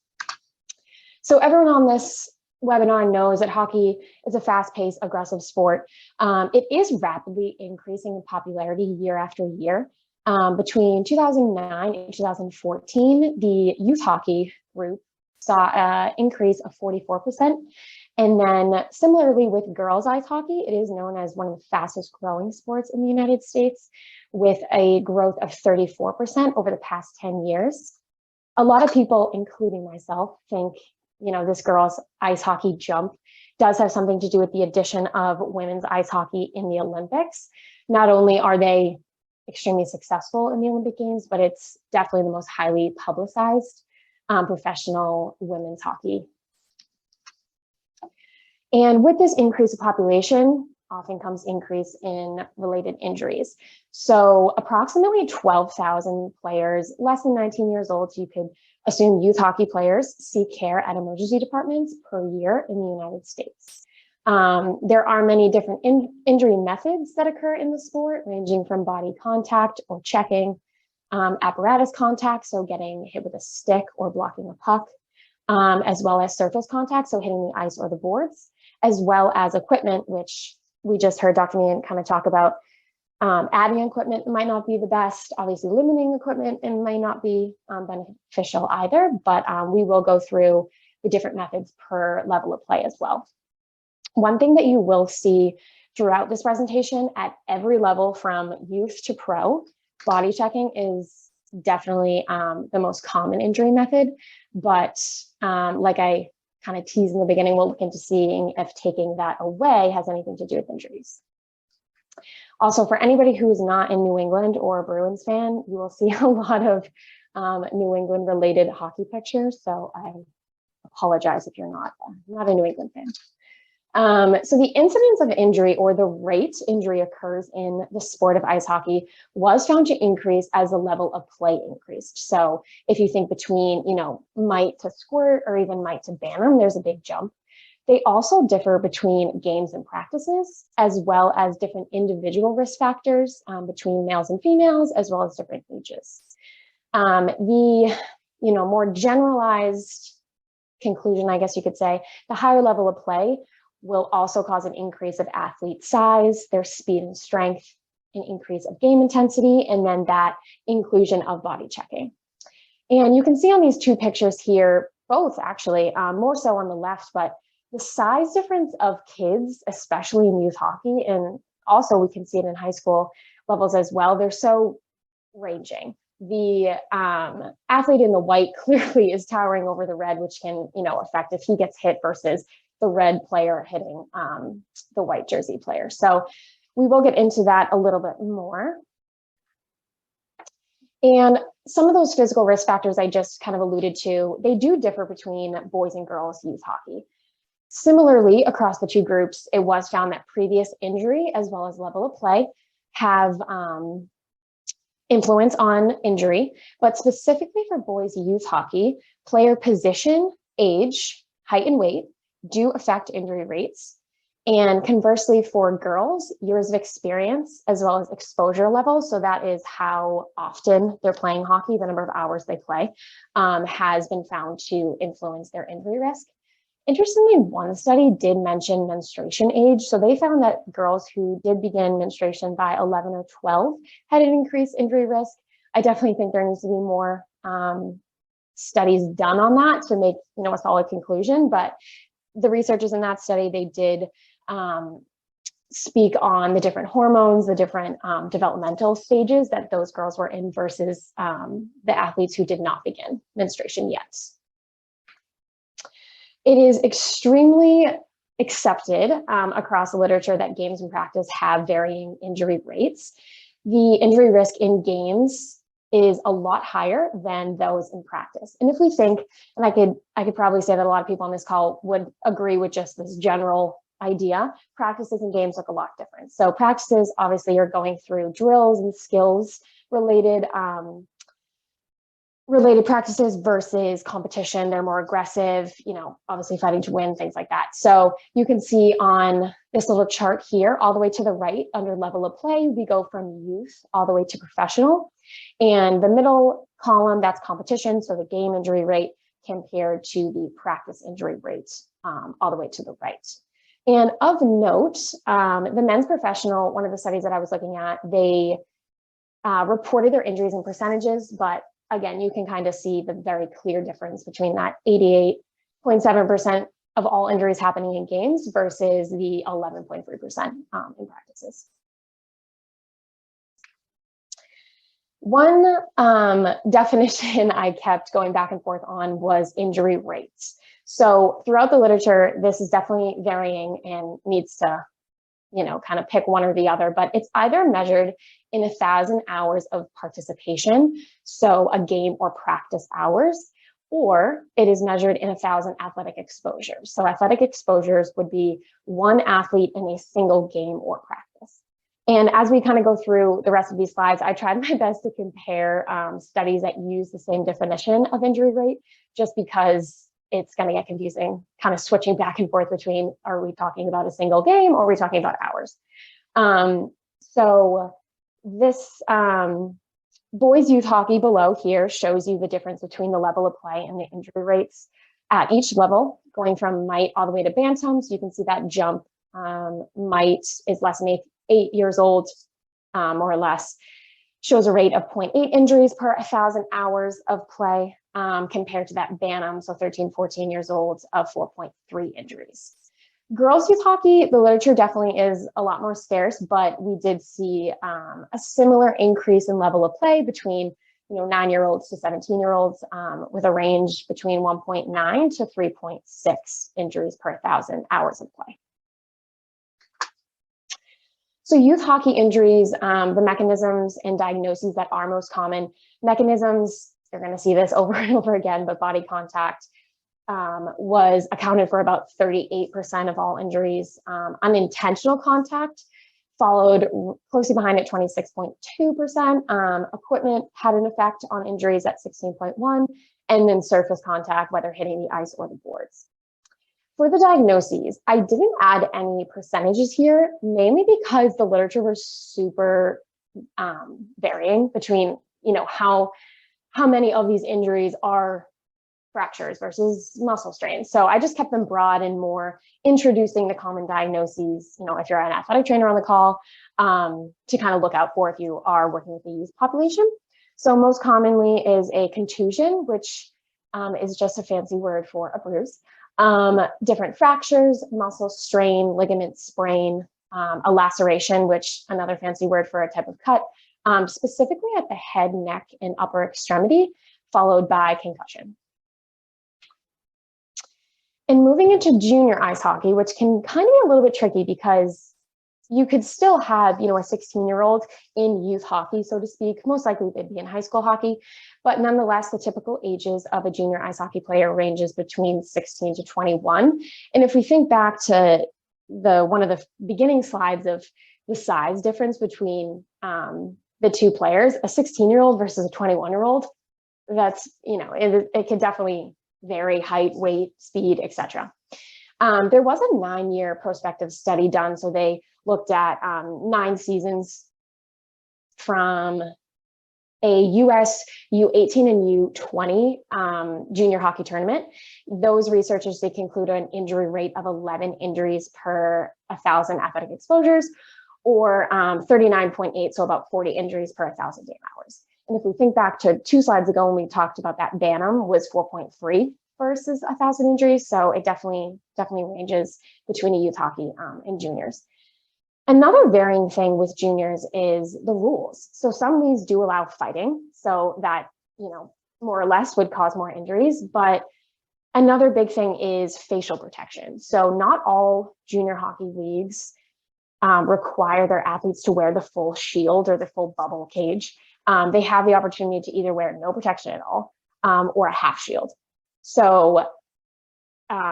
So everyone on this webinar knows that hockey is a fast-paced, aggressive sport. It is rapidly increasing in popularity year after year. Between 2009 and 2014, the youth hockey group saw an increase of 44%. And then similarly with girls ice hockey, it is known as one of the fastest growing sports in the United States, with a growth of 34% over the past 10 years. A lot of people, including myself, think, this girls ice hockey jump does have something to do with the addition of women's ice hockey in the Olympics. Not only are they extremely successful in the Olympic Games, but it's definitely the most highly publicized professional women's hockey. And with this increase of population, often comes increase in related injuries. So approximately 12,000 players less than 19 years old, so you could assume youth hockey players, seek care at emergency departments per year in the United States. There are many different injury methods that occur in the sport, ranging from body contact or checking, apparatus contact, so getting hit with a stick or blocking a puck, as well as surface contact, so hitting the ice or the boards, as well as equipment, which we just heard Dr. Meehan kind of talk about. Adding equipment might not be the best. Obviously, limiting equipment it might not be beneficial either, but we will go through the different methods per level of play as well. One thing that you will see throughout this presentation at every level from youth to pro, body checking is definitely the most common injury method, but like I kind of teased in the beginning, we'll look into seeing if taking that away has anything to do with injuries. Also, for anybody who is not in New England or a Bruins fan, you will see a lot of New England related hockey pictures. So I apologize if you're not a New England fan. So the incidence of injury, or the rate injury occurs in the sport of ice hockey, was found to increase as the level of play increased. So if you think between, mite to squirt or even mite to bantam, there's a big jump. They also differ between games and practices, as well as different individual risk factors between males and females, as well as different ages. The more generalized conclusion, I guess you could say, the higher level of play will also cause an increase of athlete size, their speed and strength, an increase of game intensity, and then that inclusion of body checking. And you can see on these two pictures here, both actually, more so on the left, but the size difference of kids, especially in youth hockey, and also we can see it in high school levels as well, they're so ranging. The athlete in the white clearly is towering over the red, which can, affect if he gets hit versus the red player hitting the white jersey player. So we will get into that a little bit more. And some of those physical risk factors I just kind of alluded to, they do differ between boys and girls youth hockey. Similarly, across the two groups, it was found that previous injury as well as level of play have influence on injury, but specifically for boys youth hockey, player position, age, height, and weight do affect injury rates. And conversely, for girls, years of experience as well as exposure levels, so that is how often they're playing hockey, the number of hours they play, has been found to influence their injury risk. Interestingly, one study did mention menstruation age. So they found that girls who did begin menstruation by 11 or 12 had an increased injury risk. I definitely think there needs to be more studies done on that to make a solid conclusion. But the researchers in that study, they did speak on the different hormones, the different developmental stages that those girls were in versus the athletes who did not begin menstruation yet. It is extremely accepted across the literature that games and practice have varying injury rates. The injury risk in games is a lot higher than those in practice. And if we think, and I could probably say that a lot of people on this call would agree with just this general idea, practices and games look a lot different. So practices, obviously, you're going through drills and skills related practices versus competition. They're more aggressive, obviously fighting to win, things like that. So you can see on this little chart here, all the way to the right under level of play, we go from youth all the way to professional. And the middle column, that's competition. So the game injury rate compared to the practice injury rate all the way to the right. And of note, the men's professional, one of the studies that I was looking at, they reported their injuries in percentages, but again, you can kind of see the very clear difference between that 88.7% of all injuries happening in games versus the 11.3% in practices. One definition I kept going back and forth on was injury rates. So throughout the literature, this is definitely varying and needs to, kind of pick one or the other, but it's either measured in 1,000 hours of participation, so a game or practice hours, or it is measured in 1,000 athletic exposures. So athletic exposures would be one athlete in a single game or practice. And as we kind of go through the rest of these slides, I tried my best to compare studies that use the same definition of injury rate, just because it's going to get confusing, kind of switching back and forth between, are we talking about a single game or are we talking about hours? So this boys youth hockey below here shows you the difference between the level of play and the injury rates at each level, going from mite all the way to bantam. So you can see that jump. Mite is less than 8 years old, more or less, shows a rate of 0.8 injuries per 1,000 hours of play, compared to that bantam, so 13, 14 years old, of 4.3 injuries. Girls youth hockey, the literature definitely is a lot more scarce, but we did see a similar increase in level of play between 9-year-olds to 17-year-olds, with a range between 1.9 to 3.6 injuries per 1,000 hours of play. So youth hockey injuries, the mechanisms and diagnoses that are most common. Mechanisms, you're going to see this over and over again, but body contact was accounted for about 38% of all injuries. Unintentional contact followed closely behind at 26.2%. Equipment had an effect on injuries at 16.1%, and then surface contact, whether hitting the ice or the boards. For the diagnoses, I didn't add any percentages here, mainly because the literature was super varying between, how many of these injuries are fractures versus muscle strains. So I just kept them broad and more introducing the common diagnoses, if you're an athletic trainer on the call, to kind of look out for if you are working with the youth population. So most commonly is a contusion, which is just a fancy word for a bruise. Different fractures, muscle strain, ligament sprain, a laceration, which another fancy word for a type of cut, specifically at the head, neck, and upper extremity, followed by concussion. And moving into junior ice hockey, which can kind of be a little bit tricky because you could still have, a 16-year-old in youth hockey, so to speak. Most likely they'd be in high school hockey, but nonetheless, the typical ages of a junior ice hockey player ranges between 16 to 21. And if we think back to one of the beginning slides of the size difference between the two players, a 16-year-old versus a 21-year-old, that's, it could definitely vary: height, weight, speed, etc. There was a 9-year prospective study done. So they looked at 9 seasons from a US U18 and U20 junior hockey tournament. Those researchers, they concluded an injury rate of 11 injuries per 1,000 athletic exposures, or 39.8, so about 40 injuries per 1,000 game hours. And if we think back to 2 slides ago when we talked about that, bantam was 4.3 versus 1,000 injuries. So it definitely ranges between a youth hockey and juniors. Another varying thing with juniors is the rules. So some leagues do allow fighting, so that, more or less would cause more injuries. But another big thing is facial protection. So not all junior hockey leagues require their athletes to wear the full shield or the full bubble cage. they have the opportunity to either wear no protection at all or a half shield. So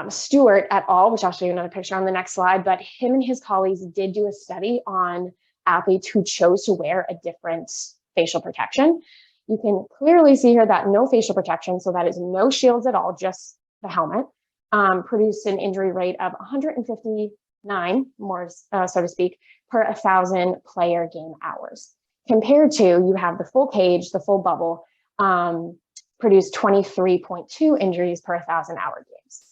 Stewart et al., which I'll show you another picture on the next slide, but him and his colleagues did do a study on athletes who chose to wear a different facial protection. You can clearly see here that no facial protection, so that is no shields at all, just the helmet, produced an injury rate of 159 more, so to speak, per 1,000 player game hours. Compared to, you have the full cage, the full bubble, produced 23.2 injuries per 1,000 hour games.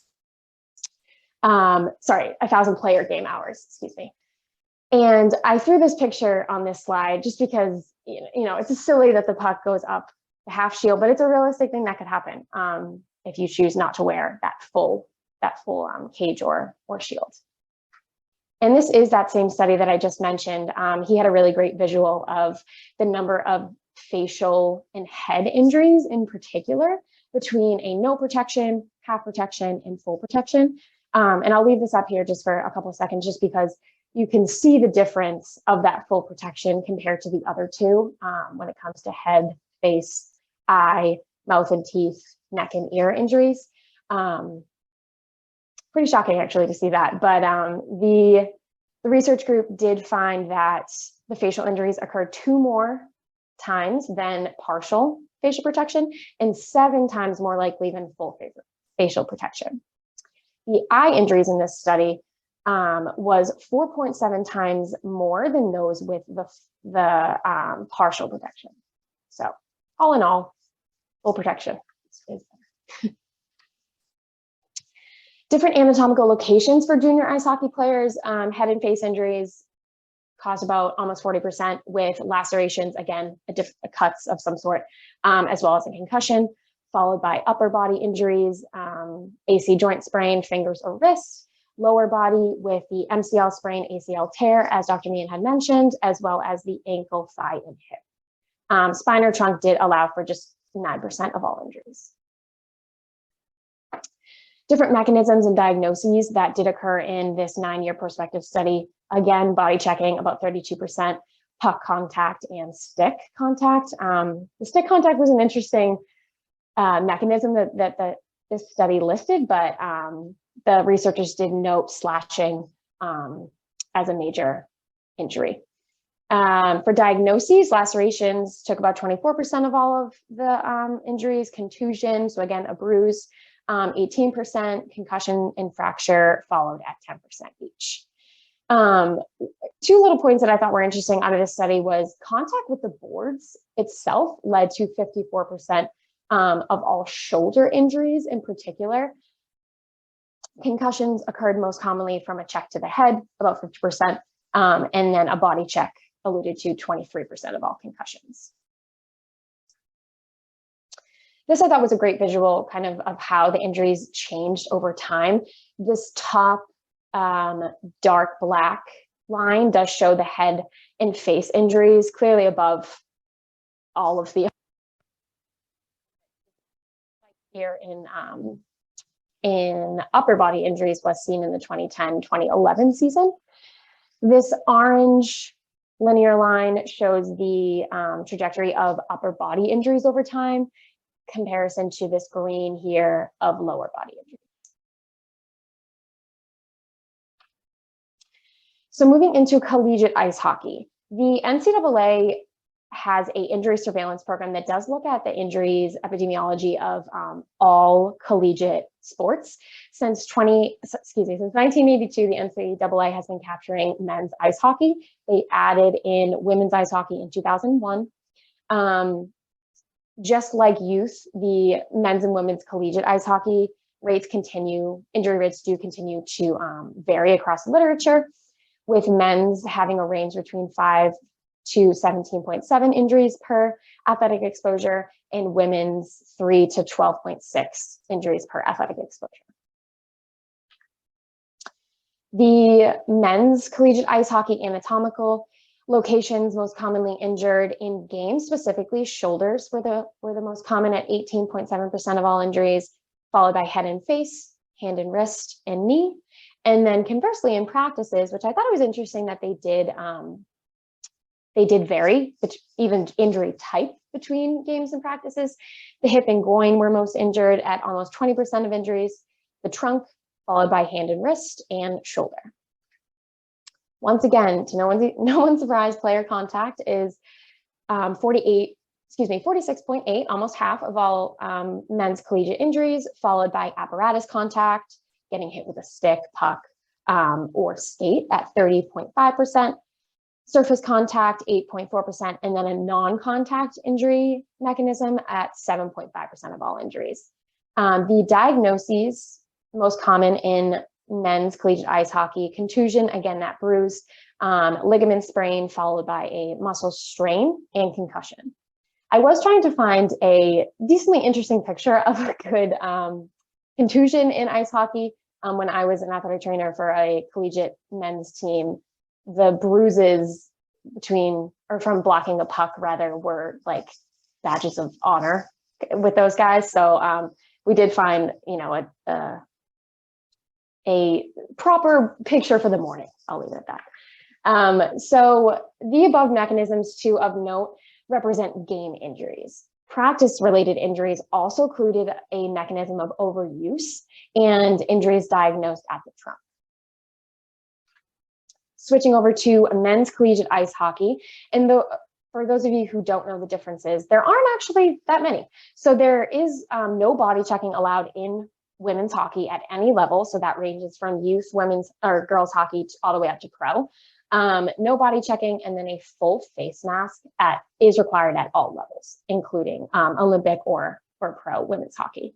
1,000 player game hours, excuse me. And I threw this picture on this slide just because, it's silly that the puck goes up the half shield, but it's a realistic thing that could happen if you choose not to wear that full cage or shield. And this is that same study that I just mentioned. He had a really great visual of the number of facial and head injuries in particular between a no protection, half protection, and full protection. And I'll leave this up here just for a couple of seconds, just because you can see the difference of that full protection compared to the other two when it comes to head, face, eye, mouth and teeth, neck and ear injuries. Pretty shocking actually to see that, but the research group did find that the facial injuries occurred 2 more times than partial facial protection and 7 times more likely than full facial protection. The eye injuries in this study was 4.7 times more than those with the partial protection. So all in all, full protection is better. Different anatomical locations for junior ice hockey players, head and face injuries cause about almost 40%, with lacerations, again, cuts of some sort, as well as a concussion, followed by upper body injuries, AC joint sprain, fingers or wrists, lower body with the MCL sprain, ACL tear, as Dr. Meehan had mentioned, as well as the ankle, thigh, and hip. Spine or trunk did allow for just 9% of all injuries. Different mechanisms and diagnoses that did occur in this 9-year prospective study. Again, body checking, about 32%, puck contact and stick contact. The stick contact was an interesting mechanism that this study listed, but the researchers did note slashing as a major injury. For diagnoses, lacerations took about 24% of all of the injuries, contusion, so again, a bruise, 18%, concussion and fracture followed at 10% each. 2 little points that I thought were interesting out of this study was contact with the boards itself led to 54% of all shoulder injuries in particular. Concussions occurred most commonly from a check to the head, about 50%, and then a body check alluded to 23% of all concussions. This I thought was a great visual kind of how the injuries changed over time. This top dark black line does show the head and face injuries clearly above all of the here in upper body injuries was seen in the 2010-2011 season. This orange linear line shows the trajectory of upper body injuries over time, comparison to this green here of lower body injuries. So moving into collegiate ice hockey, the NCAA has a injury surveillance program that does look at the injuries epidemiology of all collegiate sports. Since 1982, the NCAA has been capturing men's ice hockey. They added in women's ice hockey in 2001. Just like youth, the men's and women's collegiate ice hockey injury rates do continue to vary across the literature, with men's having a range between 5 to 17.7 injuries per athletic exposure, and women's 3 to 12.6 injuries per athletic exposure. The men's collegiate ice hockey anatomical locations most commonly injured in games, specifically shoulders were the most common at 18.7% of all injuries, followed by head and face, hand and wrist, and knee. And then conversely in practices, which I thought it was interesting that they did They did vary, but even injury type between games and practices. The hip and groin were most injured at almost 20% of injuries, the trunk, followed by hand and wrist, and shoulder. Once again, to no one's surprise, player contact is 46.8, almost half of all men's collegiate injuries, followed by apparatus contact, getting hit with a stick, puck, or skate at 30.5%, surface contact 8.4%, and then a non-contact injury mechanism at 7.5% of all injuries. The diagnoses most common in men's collegiate ice hockey: contusion, again, that bruise, ligament sprain, followed by a muscle strain, and concussion. I was trying to find a decently interesting picture of a good contusion in ice hockey. When I was an athletic trainer for a collegiate men's team, the bruises from blocking a puck rather were like badges of honor with those guys. So we did find, a proper picture for the morning. I'll leave it at that. So the above mechanisms, too, of note, represent game injuries. Practice-related injuries also included a mechanism of overuse and injuries diagnosed at the trunk. Switching over to men's collegiate ice hockey, and for those of you who don't know the differences, there aren't actually that many. So there is no body checking allowed in women's hockey at any level. So that ranges from youth, women's or girls hockey all the way up to pro. No body checking, and then a full face mask is required at all levels, including Olympic or pro women's hockey.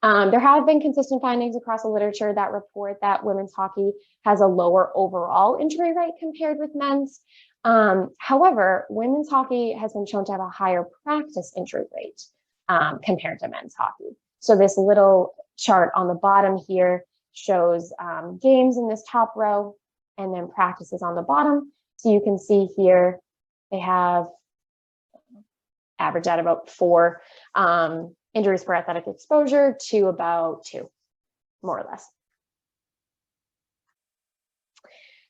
There have been consistent findings across the literature that report that women's hockey has a lower overall injury rate compared with men's. However, women's hockey has been shown to have a higher practice injury rate compared to men's hockey. So this little chart on the bottom here shows games in this top row and then practices on the bottom. So you can see here they have average at about 4 injuries per athletic exposure to about 2, more or less.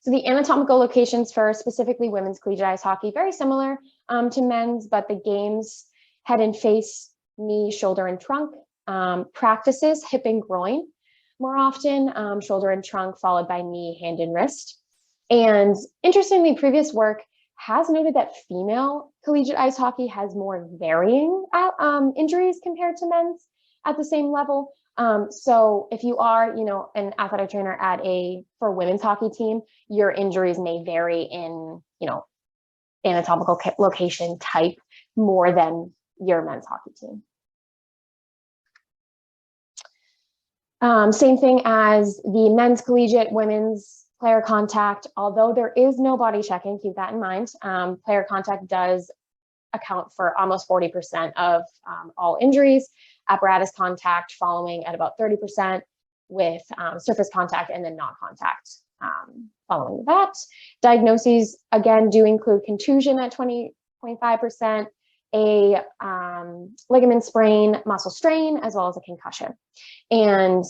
So the anatomical locations for specifically women's collegiate ice hockey, very similar to men's, but the games: head and face, knee, shoulder, and trunk. Practices: hip and groin more often, shoulder and trunk, followed by knee, hand, and wrist. And interestingly, previous work has noted that female collegiate ice hockey has more varying injuries compared to men's at the same level. So if you are, an athletic trainer for a women's hockey team, your injuries may vary in, anatomical location type more than your men's hockey team. Same thing as the men's collegiate, women's player contact. Although there is no body checking, keep that in mind. Player contact does account for almost 40% of all injuries. Apparatus contact following at about 30%, with surface contact and then non-contact following that. Diagnoses, again, do include contusion at 20.5%, a ligament sprain, muscle strain, as well as a concussion. And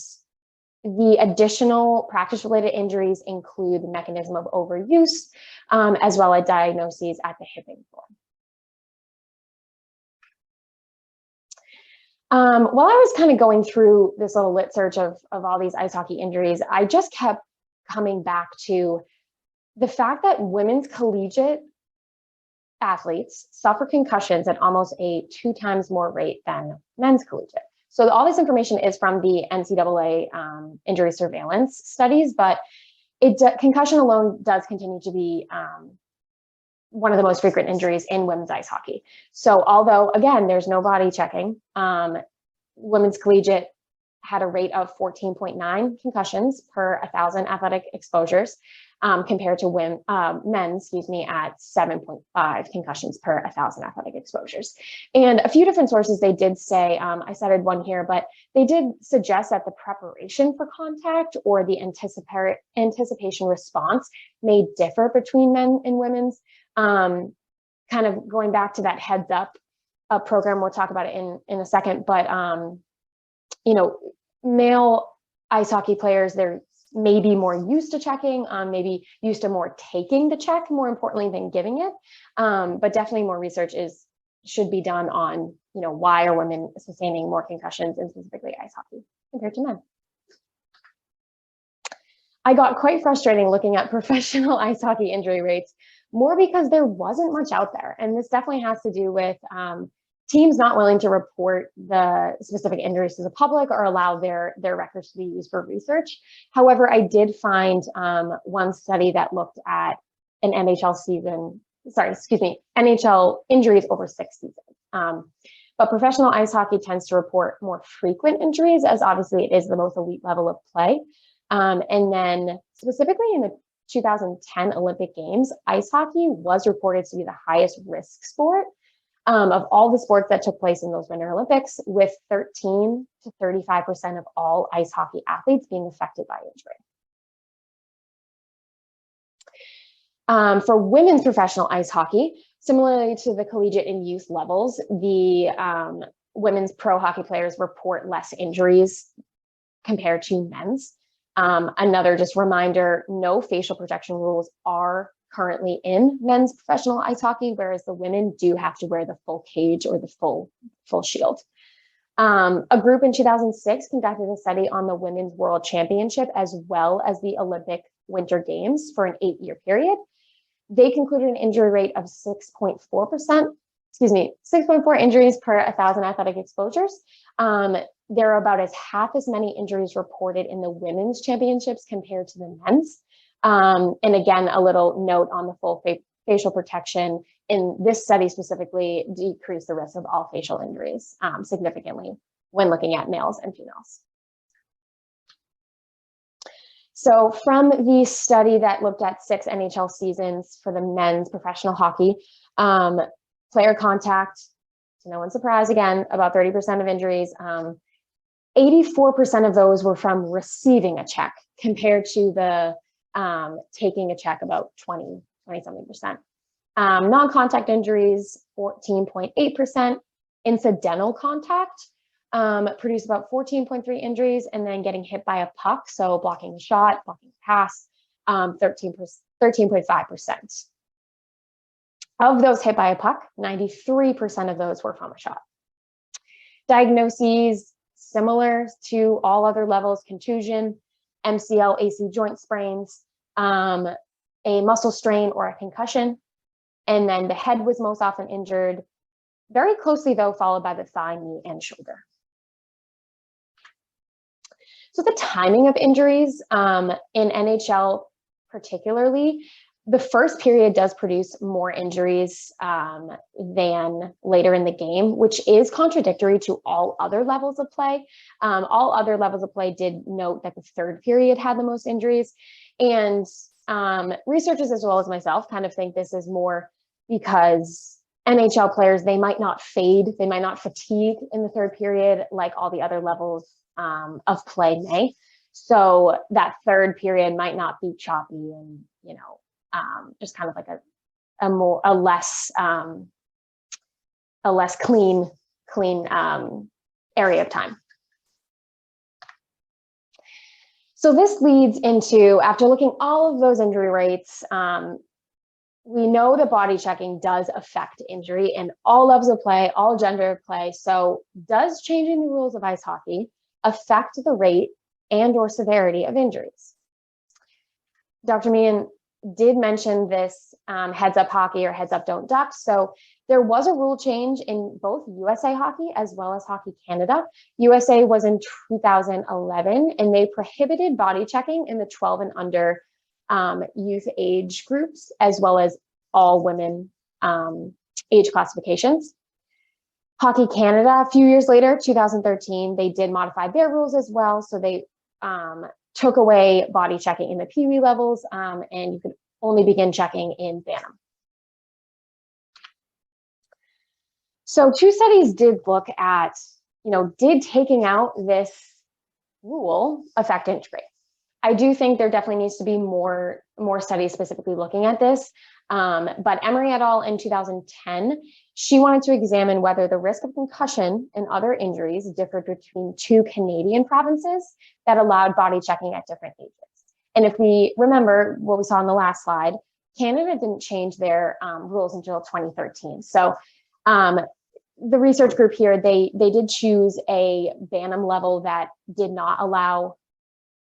the additional practice-related injuries include the mechanism of overuse, as well as diagnoses at the hip and groin. While I was kind of going through this little lit search of all these ice hockey injuries, I just kept coming back to the fact that women's collegiate athletes suffer concussions at almost a 2 times more rate than men's collegiate. So all this information is from the NCAA injury surveillance studies, but concussion alone does continue to be one of the most frequent injuries in women's ice hockey. So although, again, there's no body checking, women's collegiate had a rate of 14.9 concussions per 1,000 athletic exposures, compared to men's, at 7.5 concussions per 1,000 athletic exposures. And a few different sources, they did say, I cited one here, but they did suggest that the preparation for contact or the anticipation response may differ between men and women's. Kind of going back to that heads up program, we'll talk about it in a second, but male ice hockey players, they're maybe more used to checking, maybe used to more taking the check, more importantly than giving it. But definitely more research should be done on, why are women sustaining more concussions in specifically ice hockey compared to men. I got quite frustrating looking at professional ice hockey injury rates, more because there wasn't much out there. And this definitely has to do with teams not willing to report the specific injuries to the public or allow their records to be used for research. However, I did find one study that looked at an NHL injuries over 6 seasons. But professional ice hockey tends to report more frequent injuries, as obviously it is the most elite level of play. And then specifically in the 2010 Olympic Games, ice hockey was reported to be the highest risk sport of all the sports that took place in those Winter Olympics, with 13 to 35% of all ice hockey athletes being affected by injury. For women's professional ice hockey, similarly to the collegiate and youth levels, the women's pro hockey players report less injuries compared to men's. Another just reminder, no facial protection rules are currently in men's professional ice hockey, whereas the women do have to wear the full cage or the full shield. A group in 2006 conducted a study on the Women's World Championship as well as the Olympic Winter Games for an 8-year period. They concluded an injury rate of 6.4 injuries per 1,000 athletic exposures. There are about half as many injuries reported in the women's championships compared to the men's. And again, a little note on the full facial protection in this study specifically decreased the risk of all facial injuries significantly when looking at males and females. So from the study that looked at 6 NHL seasons for the men's professional hockey, player contact, to no one's surprise, again, about 30% of injuries, 84% of those were from receiving a check compared to the taking a check, about 20-something%. Non-contact injuries, 14.8%. Incidental contact produced about 14.3 injuries, and then getting hit by a puck, so blocking a shot, blocking a pass, 13.5%. Of those hit by a puck, 93% of those were from a shot. Diagnoses similar to all other levels: contusion, MCL, AC joint sprains, a muscle strain or a concussion, and then the head was most often injured, very closely though followed by the thigh, knee, and shoulder. So the timing of injuries in NHL particularly, the first period does produce more injuries than later in the game, which is contradictory to all other levels of play. All other levels of play did note that the third period had the most injuries. And researchers, as well as myself, kind of think this is more because NHL players, they might not fade, they might not fatigue in the third period like all the other levels of play may. So that third period might not be choppy and, just kind of like a less clean area of time. So this leads into, after looking all of those injury rates, we know that body checking does affect injury in all levels of play, all gender of play. So does changing the rules of ice hockey affect the rate and or severity of injuries? Dr. Meehan did mention this heads up hockey or heads up don't duck. So there was a rule change in both USA Hockey as well as Hockey Canada. USA was in 2011, and they prohibited body checking in the 12 and under youth age groups, as well as all women age classifications. Hockey Canada, a few years later, 2013, they did modify their rules as well. So they took away body checking in the Pee Wee levels, and you could only begin checking in Bantam. So 2 studies did look at, did taking out this rule affect injury? I do think there definitely needs to be more studies specifically looking at this. But Emery et al. In 2010, she wanted to examine whether the risk of concussion and other injuries differed between 2 Canadian provinces that allowed body checking at different ages. And if we remember what we saw on the last slide, Canada didn't change their rules until 2013. So the research group here, they did choose a Bantam level that did not allow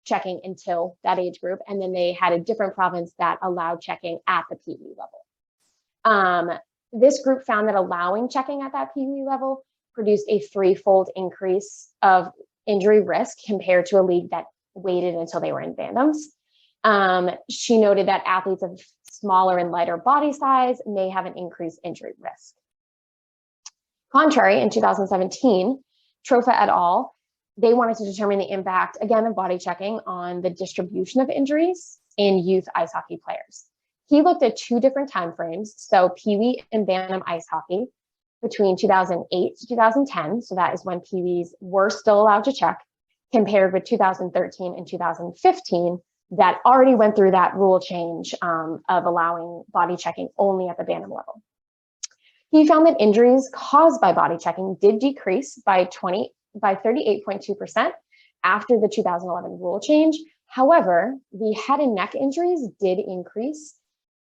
checking until that age group. And then they had a different province that allowed checking at the Pee Wee level. This group found that allowing checking at that Pee Wee level produced a threefold increase of injury risk compared to a league that waited until they were in Bantams. She noted that athletes of smaller and lighter body size may have an increased injury risk. Contrary, in 2017, Trofa et al., they wanted to determine the impact, again, of body checking on the distribution of injuries in youth ice hockey players. He looked at two different timeframes, so Pee Wee and Bantam ice hockey between 2008 to 2010, so that is when Pee Wees were still allowed to check, compared with 2013 and 2015, that already went through that rule change of allowing body checking only at the Bantam level. He found that injuries caused by body checking did decrease by 38.2% after the 2011 rule change. However, the head and neck injuries did increase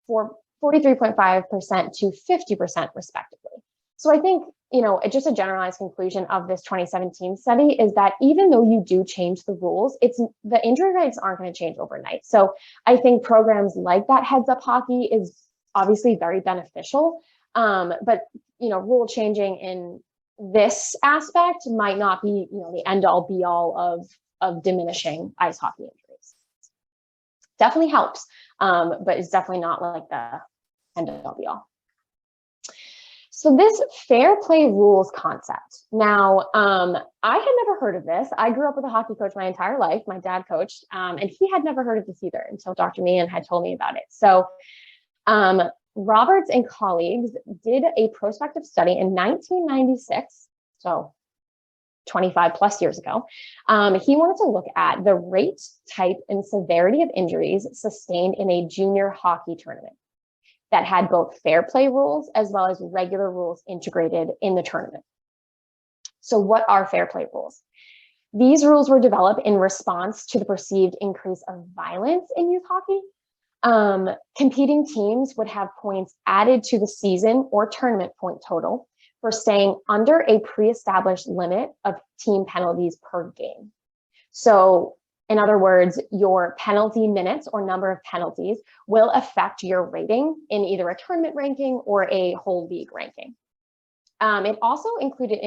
for 43.5% to 50% respectively. So I think, just a generalized conclusion of this 2017 study is that even though you do change the rules, the injury rates aren't going to change overnight. So I think programs like that Heads Up Hockey is obviously very beneficial. But rule changing in this aspect might not be the end all be all of diminishing ice hockey injuries. Definitely helps, but it's definitely not like the end all be all. So this fair play rules concept. Now, I had never heard of this. I grew up with a hockey coach my entire life. My dad coached, and he had never heard of this either until Dr. Meehan had told me about it. So Roberts and colleagues did a prospective study in 1996, so 25 plus years ago. He wanted to look at the rate, type, and severity of injuries sustained in a junior hockey tournament that had both fair play rules as well as regular rules integrated in the tournament. So what are fair play rules? These rules were developed in response to the perceived increase of violence in youth hockey. Competing teams would have points added to the season or tournament point total for staying under a pre-established limit of team penalties per game. So in other words, your penalty minutes or number of penalties will affect your rating in either a tournament ranking or a whole league ranking. It also included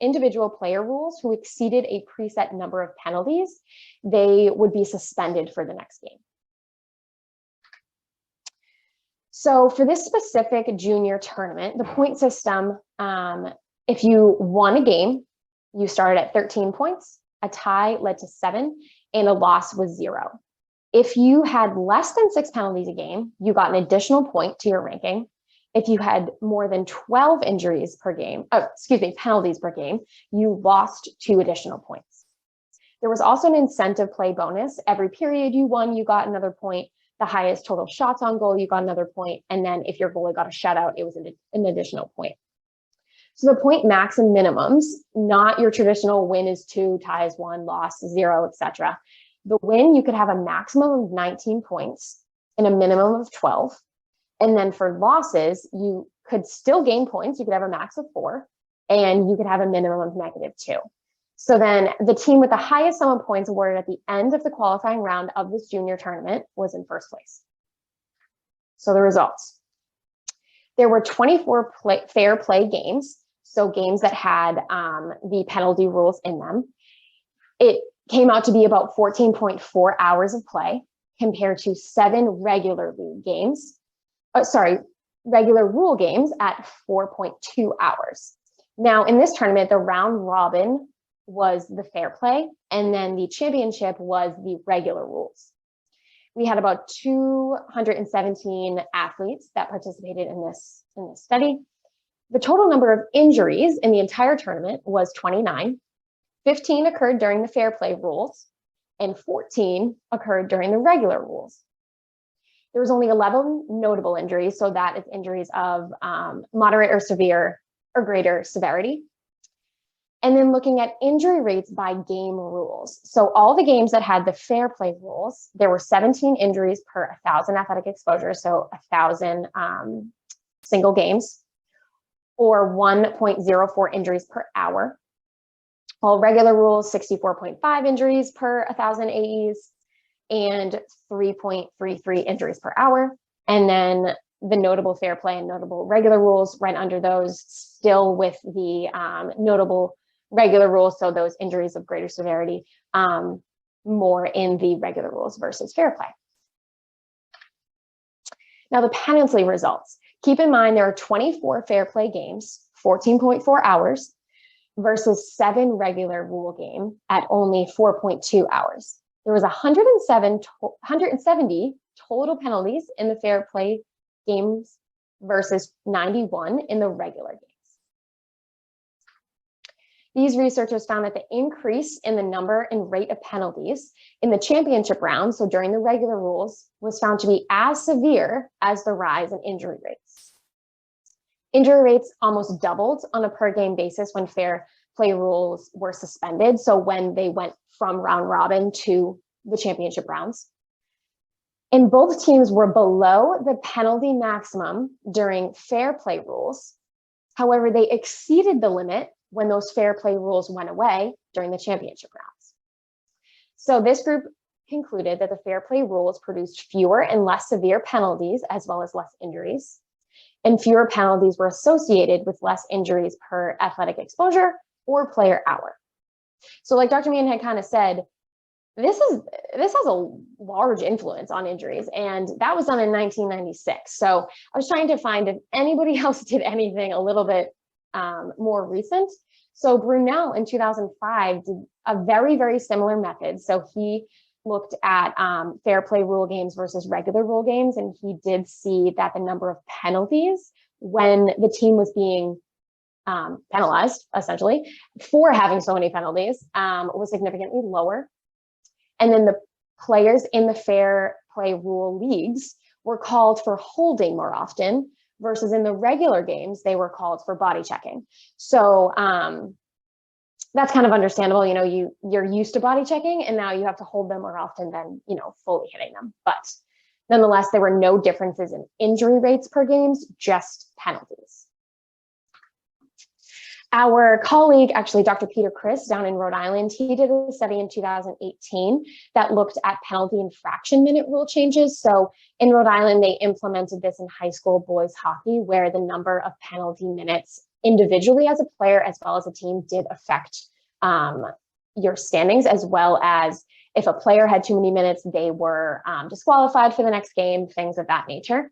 individual player rules who exceeded a preset number of penalties. They would be suspended for the next game. So for this specific junior tournament, the point system, if you won a game, you started at 13 points, a tie led to 7, and a loss was 0. If you had less than 6 penalties a game, you got an additional point to your ranking. If you had more than 12 penalties per game, you lost 2 additional points. There was also an incentive play bonus. Every period you won, you got another point. The highest total shots on goal, you got another point. And then if your goalie got a shutout, it was an additional point. So the point max and minimums, not your traditional win is 2, tie is 1, loss 0, etc. The win, you could have a maximum of 19 points and a minimum of 12. And then for losses, you could still gain points. You could have a max of 4, and you could have a minimum of -2. So then the team with the highest sum of points awarded at the end of the qualifying round of this junior tournament was in first place. So the results. There were 24 fair play games, so games that had the penalty rules in them. It came out to be about 14.4 hours of play compared to 7 regular league games. Regular rule games at 4.2 hours. Now in this tournament, the round robin was the fair play, and then the championship was the regular rules. We had about 217 athletes that participated in this study. The total number of injuries in the entire tournament was 29. 15 occurred during the fair play rules, and 14 occurred during the regular rules. There was only 11 notable injuries, so that is injuries of moderate or severe or greater severity. And then looking at injury rates by game rules. So all the games that had the fair play rules, there were 17 injuries per 1,000 athletic exposures, so 1,000 single games, or 1.04 injuries per hour. All regular rules, 64.5 injuries per 1,000 AEs, and 3.33 injuries per hour. And then the notable fair play and notable regular rules right under those, still with the notable regular rules, so those injuries of greater severity, more in the regular rules versus fair play. Now the penalty results. Keep in mind there are 24 fair play games, 14.4 hours, versus 7 regular rule game at only 4.2 hours. There was 170 total penalties in the fair play games versus 91 in the regular games. These researchers found that the increase in the number and rate of penalties in the championship round, so during the regular rules, was found to be as severe as the rise in injury rates. Injury rates almost doubled on a per game basis when fair play rules were suspended, so when they went from round robin to the championship rounds. And both teams were below the penalty maximum during fair play rules. However, they exceeded the limit when those fair play rules went away during the championship rounds. So this group concluded that the fair play rules produced fewer and less severe penalties, as well as less injuries, and fewer penalties were associated with less injuries per athletic exposure or player hour. So like Dr. Meehan had kind of said, this has a large influence on injuries, and that was done in 1996. So I was trying to find if anybody else did anything a little bit more recent. So Brunel in 2005 did a very, very similar method. So he looked at fair play rule games versus regular rule games, and he did see that the number of penalties when the team was being penalized, essentially, for having so many penalties was significantly lower. And then the players in the fair play rule leagues were called for holding more often, versus in the regular games, they were called for body checking. So that's kind of understandable. You know, you're used to body checking, and now you have to hold them more often than, you know, fully hitting them. But nonetheless, there were no differences in injury rates per games, just penalties. Our colleague, actually, Dr. Peter Chris down in Rhode Island, he did a study in 2018 that looked at penalty infraction minute rule changes. So in Rhode Island, they implemented this in high school boys hockey, where the number of penalty minutes individually as a player as well as a team did affect your standings, as well as if a player had too many minutes, they were disqualified for the next game, things of that nature.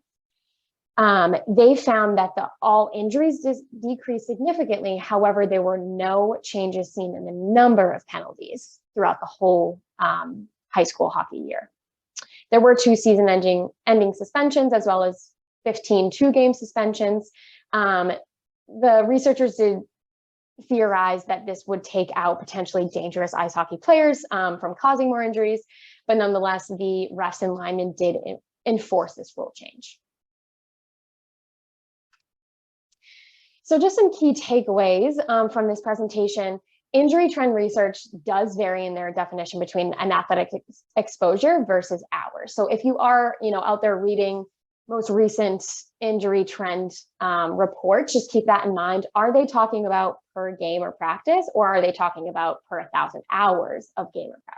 They found that all injuries decreased significantly. However, there were no changes seen in the number of penalties throughout the whole high school hockey year. There were 2 season-ending suspensions, as well as 15 two-game suspensions. The researchers did theorize that this would take out potentially dangerous ice hockey players from causing more injuries, but nonetheless, the refs and linemen did enforce this rule change. So just some key takeaways from this presentation. Injury trend research does vary in their definition between an athletic exposure versus hours. So if you are, out there reading most recent injury trend reports, just keep that in mind. Are they talking about per game or practice, or are they talking about per 1,000 hours of game or practice?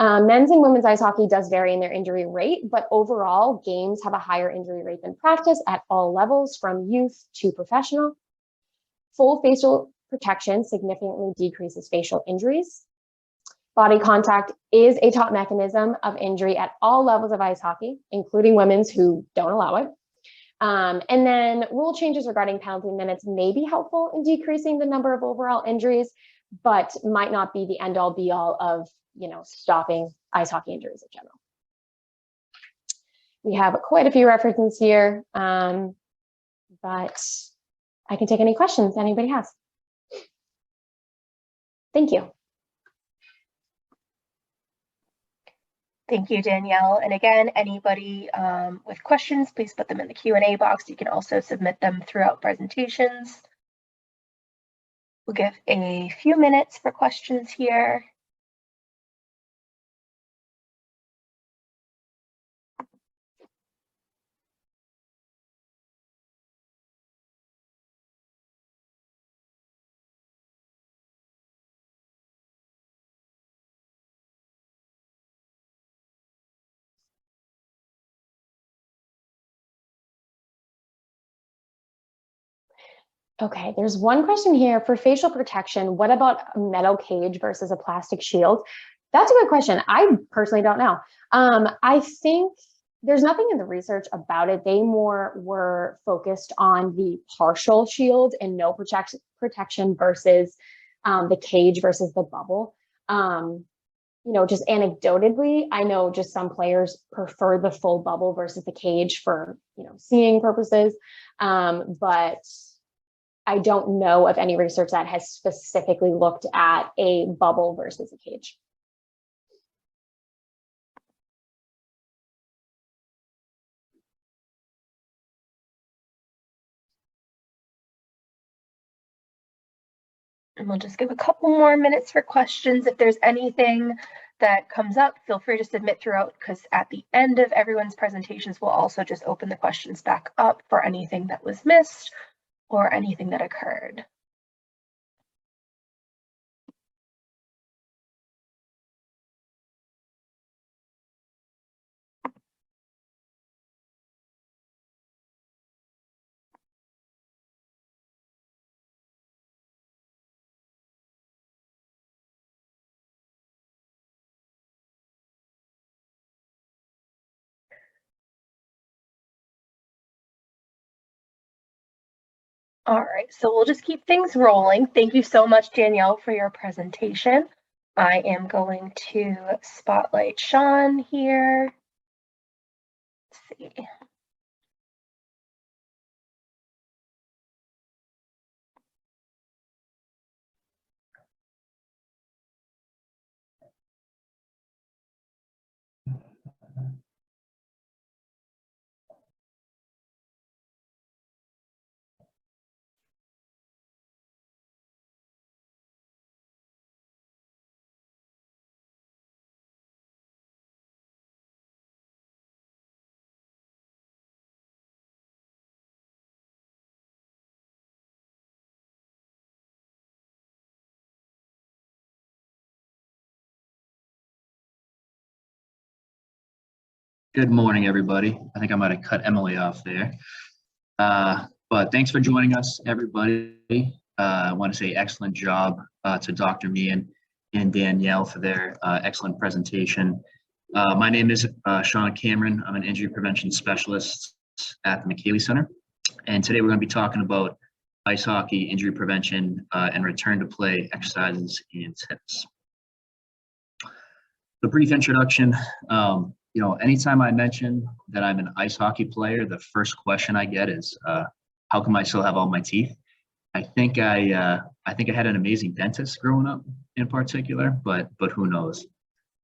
Men's and women's ice hockey does vary in their injury rate, but overall, games have a higher injury rate than practice at all levels, from youth to professional. Full facial protection significantly decreases facial injuries. Body contact is a top mechanism of injury at all levels of ice hockey, including women's, who don't allow it. And then rule changes regarding penalty minutes may be helpful in decreasing the number of overall injuries, but might not be the end-all be-all of stopping ice hockey injuries in general. We have quite a few references here, but I can take any questions anybody has. Thank you. Thank you, Danielle. And again, anybody with questions, please put them in the Q&A box. You can also submit them throughout presentations. We'll give a few minutes for questions here. Okay, there's one question here for facial protection. What about a metal cage versus a plastic shield? That's a good question. I personally don't know. I think there's nothing in the research about it. They more were focused on the partial shield and no protection versus the cage versus the bubble. You know, just anecdotally, I know just some players prefer the full bubble versus the cage for, you know, seeing purposes. But I don't know of any research that has specifically looked at a bubble versus a cage. And we'll just give a couple more minutes for questions. If there's anything that comes up, feel free to submit throughout, because at the end of everyone's presentations, we'll also just open the questions back up for anything that was missed or anything that occurred. All right, so we'll just keep things rolling. Thank you so much, Danielle, for your presentation. I am going to spotlight Shawn here. Let's see. Good morning, everybody. I think I might have cut Emily off there. But thanks for joining us, everybody. I want to say excellent job to Dr. Meehan and Danielle for their excellent presentation. My name is Shawn Cameron. I'm an injury prevention specialist at the McKaylee Center. And today we're going to be talking about ice hockey, injury prevention, and return to play exercises and tips. The brief introduction. You know, anytime I mention that I'm an ice hockey player, the first question I get is, how come I still have all my teeth? I think I had an amazing dentist growing up in particular, but who knows?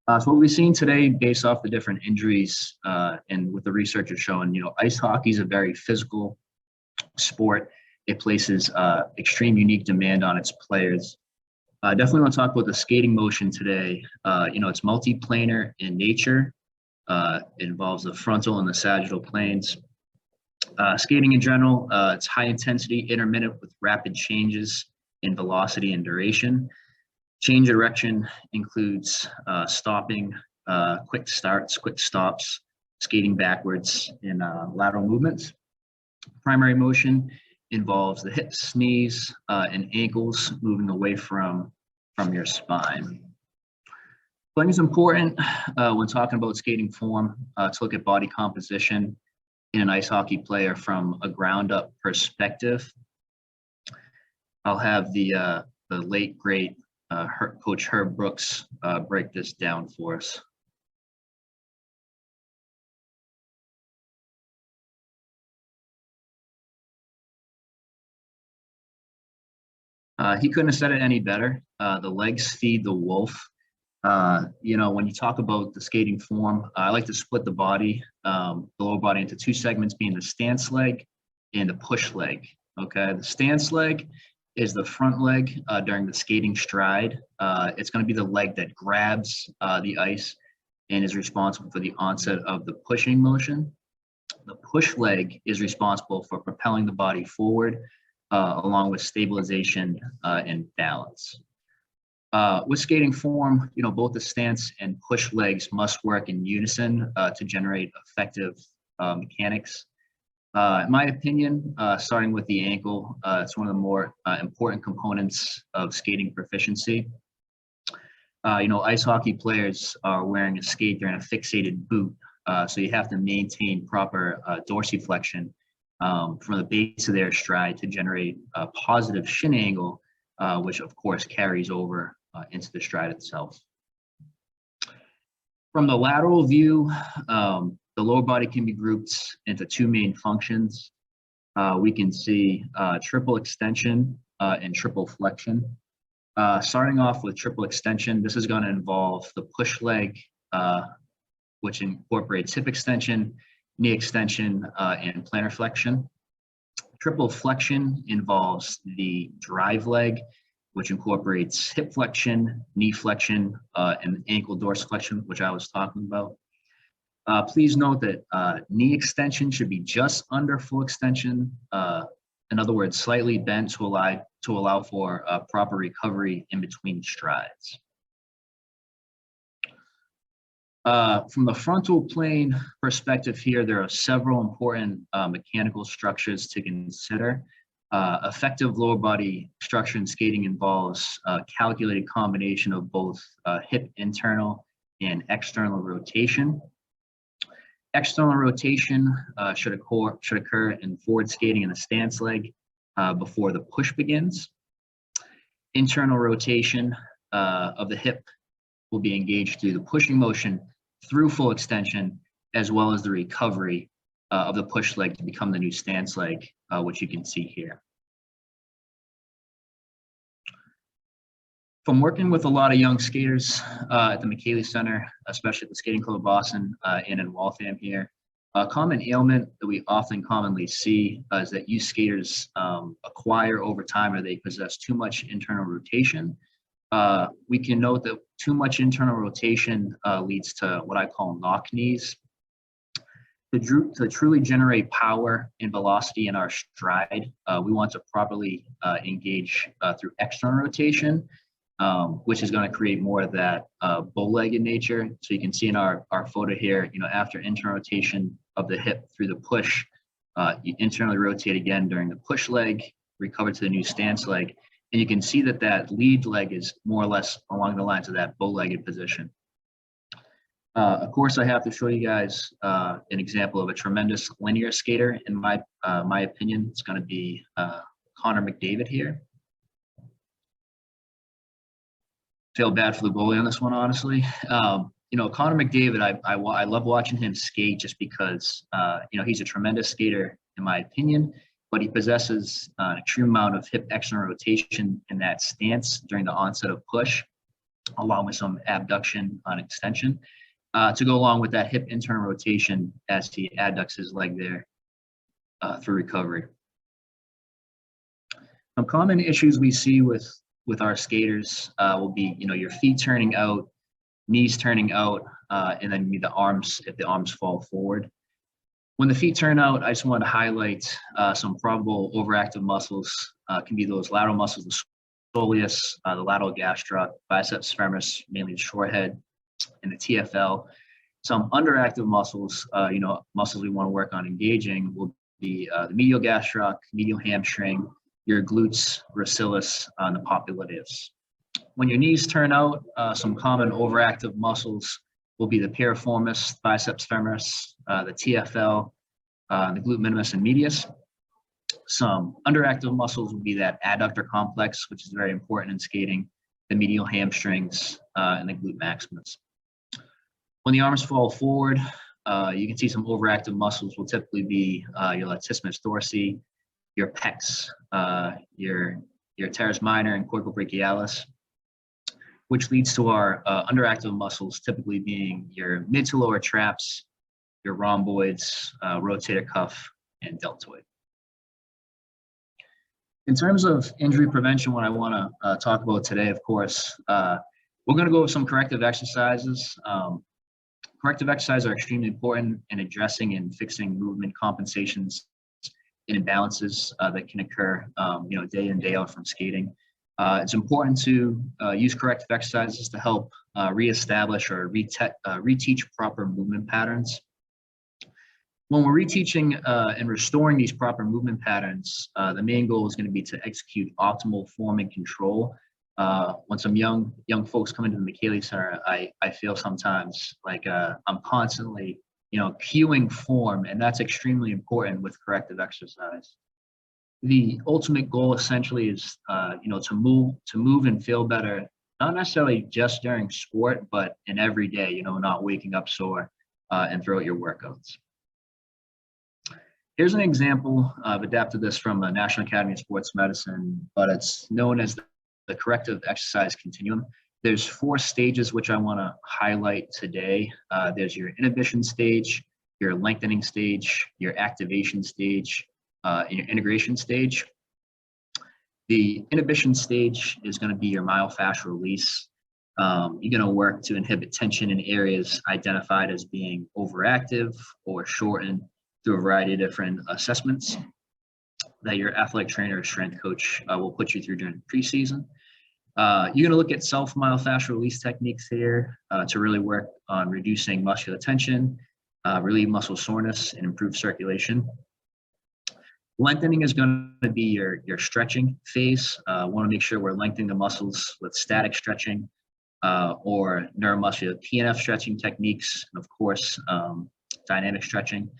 So what we've seen today, based off the different injuries and what the research is showing, you know, ice hockey is a very physical sport. It places extreme unique demand on its players. I definitely want to talk about the skating motion today. You know, it's multiplanar in nature. It involves the frontal and the sagittal planes. Skating in general, it's high intensity, intermittent with rapid changes in velocity and duration. Change direction includes stopping, quick starts, quick stops, skating backwards, and lateral movements. Primary motion involves the hips, knees, and ankles moving away from your spine. I think it's important when talking about skating form to look at body composition in an ice hockey player from a ground up perspective. I'll have the late great Coach Herb Brooks break this down for us. He couldn't have said it any better. The legs feed the wolf. You know, when you talk about the skating form, I like to split the body, the lower body, into two segments, being the stance leg and the push leg. Okay, the stance leg is the front leg during the skating stride. It's going to be the leg that grabs the ice and is responsible for the onset of the pushing motion. The push leg is responsible for propelling the body forward, along with stabilization and balance. With skating form, both the stance and push legs must work in unison to generate effective mechanics. In my opinion, starting with the ankle, it's one of the more important components of skating proficiency. Ice hockey players are wearing a skate, they're in a fixated boot, so you have to maintain proper dorsiflexion from the base of their stride to generate a positive shin angle, which of course carries over into the stride itself. From the lateral view, the lower body can be grouped into two main functions. We can see triple extension and triple flexion. Starting off with triple extension, this is going to involve the push leg, which incorporates hip extension, knee extension, and plantar flexion. Triple flexion involves the drive leg, which incorporates hip flexion, knee flexion, and ankle dorsiflexion, which I was talking about. Please note that knee extension should be just under full extension. In other words, slightly bent to allow for proper recovery in between strides. From the frontal plane perspective here, there are several important mechanical structures to consider. Effective lower body structure in skating involves a calculated combination of both hip internal and external rotation. External rotation should occur in forward skating in the stance leg before the push begins. Internal rotation of the hip will be engaged through the pushing motion through full extension, as well as the recovery of the push leg to become the new stance leg, which you can see here. From working with a lot of young skaters at the McKaylee Center, especially at the Skating Club of Boston and in Waltham here, a common ailment that we often commonly see is that youth skaters acquire over time, or they possess too much internal rotation. We can note that too much internal rotation leads to what I call knock knees. To truly generate power and velocity in our stride, we want to properly engage through external rotation, which is going to create more of that bow-legged nature. So you can see in our photo here, after internal rotation of the hip through the push, you internally rotate again during the push leg, recover to the new stance leg, and you can see that that lead leg is more or less along the lines of that bow-legged position. Of course, I have to show you guys an example of a tremendous linear skater. In my opinion, it's going to be Connor McDavid here. Feel bad for the goalie on this one, honestly. Connor McDavid, I love watching him skate just because, he's a tremendous skater in my opinion, but he possesses an extreme amount of hip external rotation in that stance during the onset of push, along with some abduction on extension, to go along with that hip internal rotation as he adducts his leg there for recovery. Some common issues we see with our skaters will be, your feet turning out, knees turning out, and then the arms, if the arms fall forward. When the feet turn out, I just want to highlight some probable overactive muscles. Can be those lateral muscles, the soleus, the lateral gastroc, biceps femoris, mainly the short head, and the TFL. Some underactive muscles, muscles we want to work on engaging will be the medial gastroc, medial hamstring, your glutes, gracilis, and the popliteus. When your knees turn out, some common overactive muscles will be the piriformis, biceps femoris, the TFL, the glute minimus and medius. Some underactive muscles will be that adductor complex, which is very important in skating, the medial hamstrings, and the glute maximus. When the arms fall forward, you can see some overactive muscles will typically be your latissimus dorsi, your pecs, your teres minor and coracobrachialis, which leads to our underactive muscles typically being your mid to lower traps, your rhomboids, rotator cuff, and deltoid. In terms of injury prevention, what I want to talk about today, of course, we're going to go over some corrective exercises. Corrective exercises are extremely important in addressing and fixing movement compensations and imbalances that can occur, day in, day out from skating. It's important to use corrective exercises to help reestablish or reteach proper movement patterns. When we're reteaching and restoring these proper movement patterns, the main goal is going to be to execute optimal form and control. When some young folks come into the McKaylee Center, I feel sometimes like I'm constantly, cueing form, and that's extremely important with corrective exercise. The ultimate goal essentially is, to move and feel better, not necessarily just during sport, but in every day, not waking up sore and throughout your workouts. Here's an example. I've adapted this from the National Academy of Sports Medicine, but it's known as the corrective exercise continuum. There's 4 stages which I want to highlight today. There's your inhibition stage, your lengthening stage, your activation stage, and your integration stage. The inhibition stage is going to be your myofascial release. You're going to work to inhibit tension in areas identified as being overactive or shortened through a variety of different assessments that your athletic trainer or strength coach will put you through during preseason. You're going to look at self-myofascial release techniques here to really work on reducing muscular tension, relieve muscle soreness, and improve circulation. Lengthening is going to be your stretching phase. Want to make sure we're lengthening the muscles with static stretching or neuromuscular PNF stretching techniques, and of course, dynamic stretching.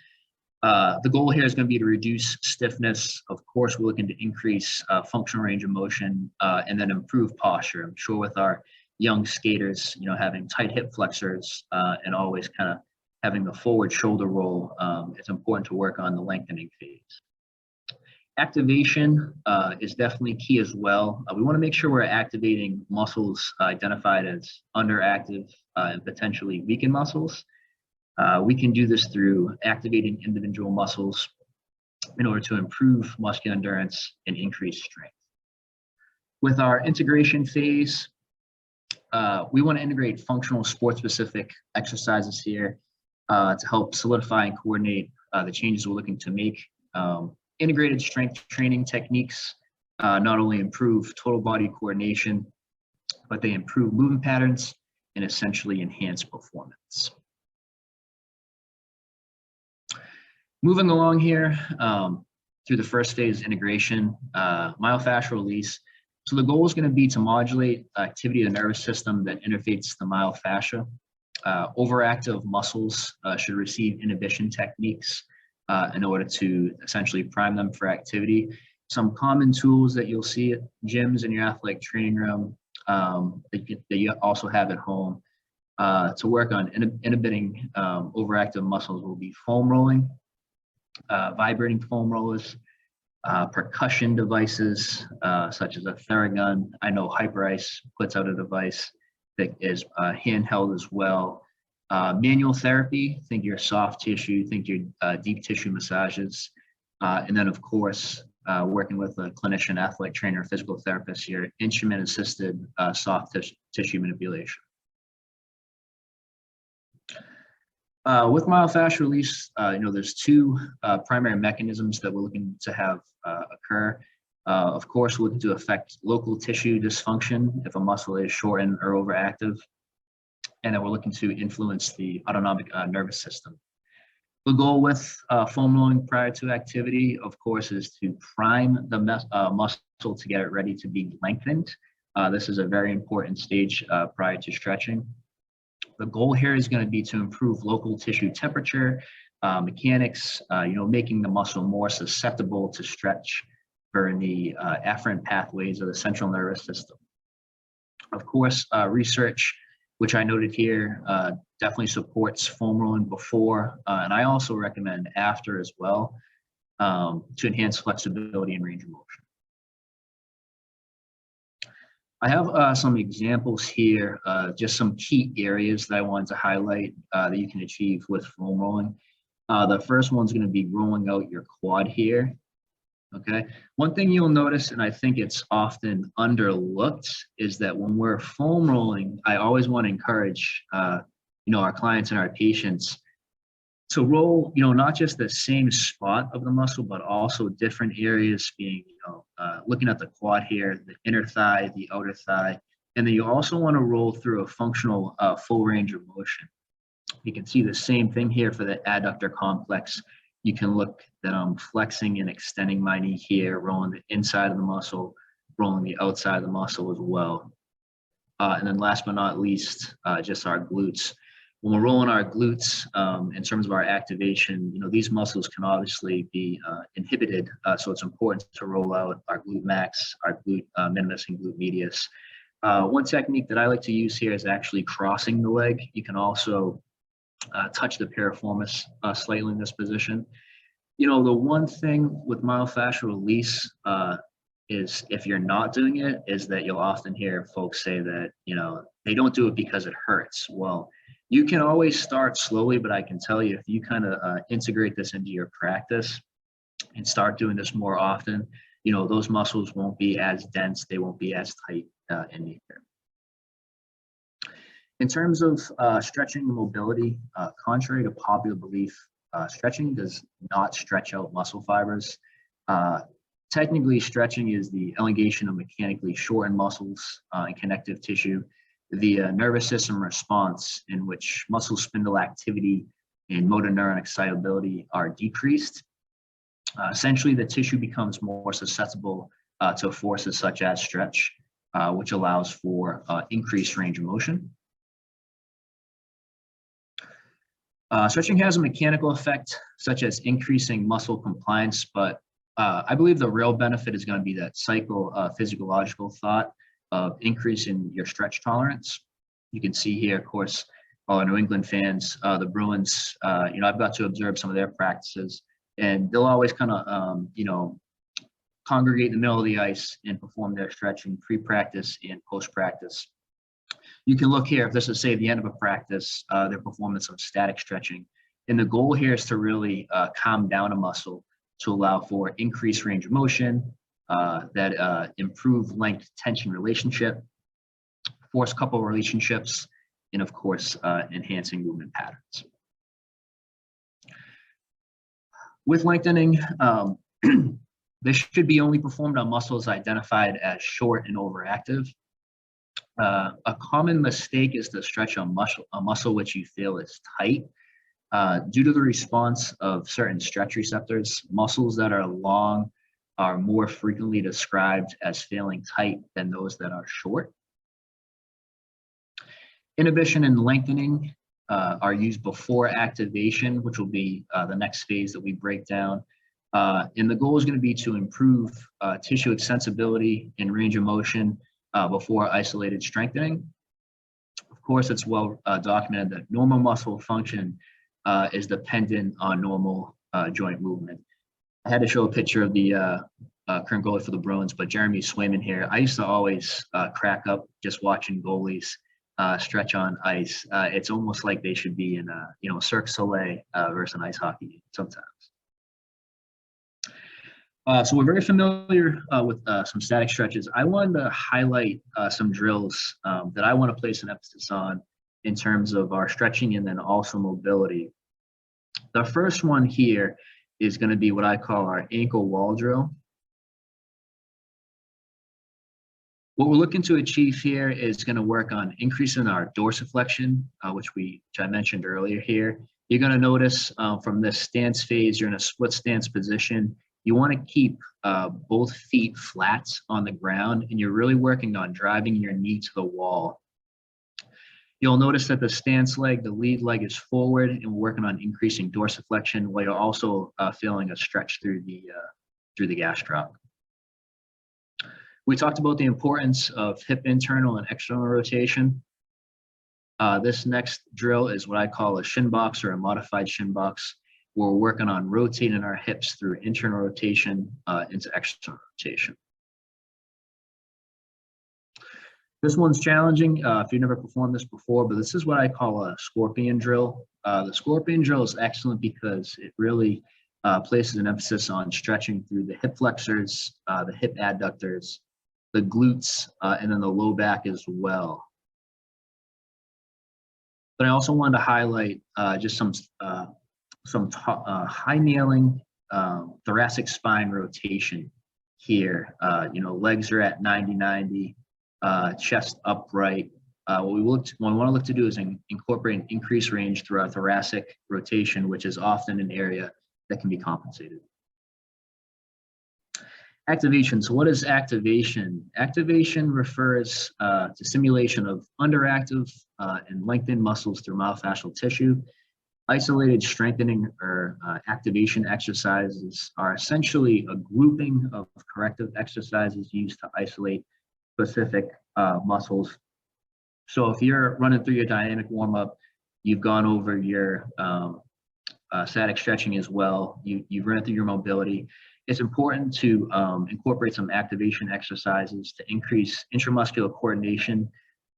The goal here is going to be to reduce stiffness. Of course, we're looking to increase functional range of motion and then improve posture. I'm sure with our young skaters, having tight hip flexors and always kind of having the forward shoulder roll, it's important to work on the lengthening phase. Activation is definitely key as well. We want to make sure we're activating muscles identified as underactive and potentially weakened muscles. We can do this through activating individual muscles in order to improve muscular endurance and increase strength. With our integration phase, we want to integrate functional sport-specific exercises here to help solidify and coordinate the changes we're looking to make. Integrated strength training techniques not only improve total body coordination, but they improve movement patterns and essentially enhance performance. Moving along here through the first phase, integration, myofascial release. So the goal is going to be to modulate activity of the nervous system that interfaces the myofascia. Overactive muscles should receive inhibition techniques in order to essentially prime them for activity. Some common tools that you'll see at gyms in your athletic training room that you also have at home to work on inhibiting overactive muscles will be foam rolling, vibrating foam rollers, percussion devices such as a Theragun. I know Hyperice puts out a device that is handheld as well. Manual therapy, think your soft tissue, think your deep tissue massages. And then of course, working with a clinician, athletic trainer, physical therapist, your instrument assisted soft tissue manipulation. With myofascial release, there's 2 primary mechanisms that we're looking to have occur. Of course, we're looking to affect local tissue dysfunction if a muscle is shortened or overactive. And then we're looking to influence the autonomic nervous system. The goal with foam rolling prior to activity, of course, is to prime the muscle to get it ready to be lengthened. This is a very important stage prior to stretching. The goal here is going to be to improve local tissue temperature, mechanics, making the muscle more susceptible to stretch for the afferent pathways of the central nervous system. Of course, research, which I noted here, definitely supports foam rolling before, and I also recommend after as well to enhance flexibility and range of motion. I have some examples here, just some key areas that I wanted to highlight that you can achieve with foam rolling. The first one's going to be rolling out your quad here. Okay. One thing you'll notice, and I think it's often underlooked, is that when we're foam rolling, I always want to encourage, our clients and our patients to roll, not just the same spot of the muscle, but also different areas, being, looking at the quad here, the inner thigh, the outer thigh, and then you also want to roll through a functional full range of motion. You can see the same thing here for the adductor complex. You can look that I'm flexing and extending my knee here, rolling the inside of the muscle, rolling the outside of the muscle as well. And then last but not least, just our glutes. When we're rolling our glutes, in terms of our activation, these muscles can obviously be inhibited. So it's important to roll out our glute max, our glute minimus, and glute medius. One technique that I like to use here is actually crossing the leg. You can also touch the piriformis slightly in this position. The one thing with myofascial release is, if you're not doing it, is that you'll often hear folks say that, they don't do it because it hurts. Well, you can always start slowly, but I can tell you, if you kind of integrate this into your practice and start doing this more often, those muscles won't be as dense, they won't be as tight in nature. In terms of stretching and mobility, contrary to popular belief, stretching does not stretch out muscle fibers. Technically, stretching is the elongation of mechanically shortened muscles and connective tissue. The nervous system response, in which muscle spindle activity and motor neuron excitability are decreased. Essentially, the tissue becomes more susceptible to forces such as stretch, which allows for increased range of motion. Stretching has a mechanical effect, such as increasing muscle compliance, but I believe the real benefit is going to be that physiological thought of increasing your stretch tolerance. You can see here, of course, all our New England fans, the Bruins, I've got to observe some of their practices, and they'll always kind of, congregate in the middle of the ice and perform their stretching pre-practice and post-practice. You can look here, if this is, say, the end of a practice, they're performing some static stretching. And the goal here is to really calm down a muscle to allow for increased range of motion, that improve length-tension relationship, force couple relationships, and of course, enhancing movement patterns. With lengthening, this should be only performed on muscles identified as short and overactive. A common mistake is to stretch a muscle which you feel is tight. Due to the response of certain stretch receptors, muscles that are long are more frequently described as feeling tight than those that are short. Inhibition and lengthening are used before activation, which will be the next phase that we break down. And the goal is going to be to improve tissue extensibility and range of motion before isolated strengthening. Of course, it's well documented that normal muscle function is dependent on normal joint movement. I had to show a picture of the current goalie for the Bruins, but Jeremy Swayman here. I used to always crack up just watching goalies stretch on ice. It's almost like they should be in a Cirque du Soleil versus an ice hockey game sometimes. So we're very familiar with some static stretches. I wanted to highlight some drills that I want to place an emphasis on in terms of our stretching and then also mobility. The first one here is going to be what I call our ankle wall drill. What we're looking to achieve here is going to work on increasing our dorsiflexion, which I mentioned earlier here. You're going to notice from this stance phase, you're in a split stance position. You want to keep both feet flat on the ground, and you're really working on driving your knee to the wall. You'll notice that the stance leg, the lead leg, is forward, and we're working on increasing dorsiflexion while you're also feeling a stretch through the gastroc. We talked about the importance of hip internal and external rotation. This next drill is what I call a shin box, or a modified shin box. We're working on rotating our hips through internal rotation into external rotation. This one's challenging if you've never performed this before, but this is what I call a scorpion drill. The scorpion drill is excellent because it really places an emphasis on stretching through the hip flexors, the hip adductors, the glutes, and then the low back as well. But I also wanted to highlight just some high kneeling thoracic spine rotation here. Legs are at 90-90, chest upright. What we want to look to do is incorporate an increased range through our thoracic rotation, which is often an area that can be compensated. Activation. So what is activation? Activation refers to stimulation of underactive and lengthened muscles through myofascial tissue. Isolated strengthening or activation exercises are essentially a grouping of corrective exercises used to isolate specific muscles. So if you're running through your dynamic warm-up, you've gone over your static stretching as well, you've run through your mobility, it's important to incorporate some activation exercises to increase intramuscular coordination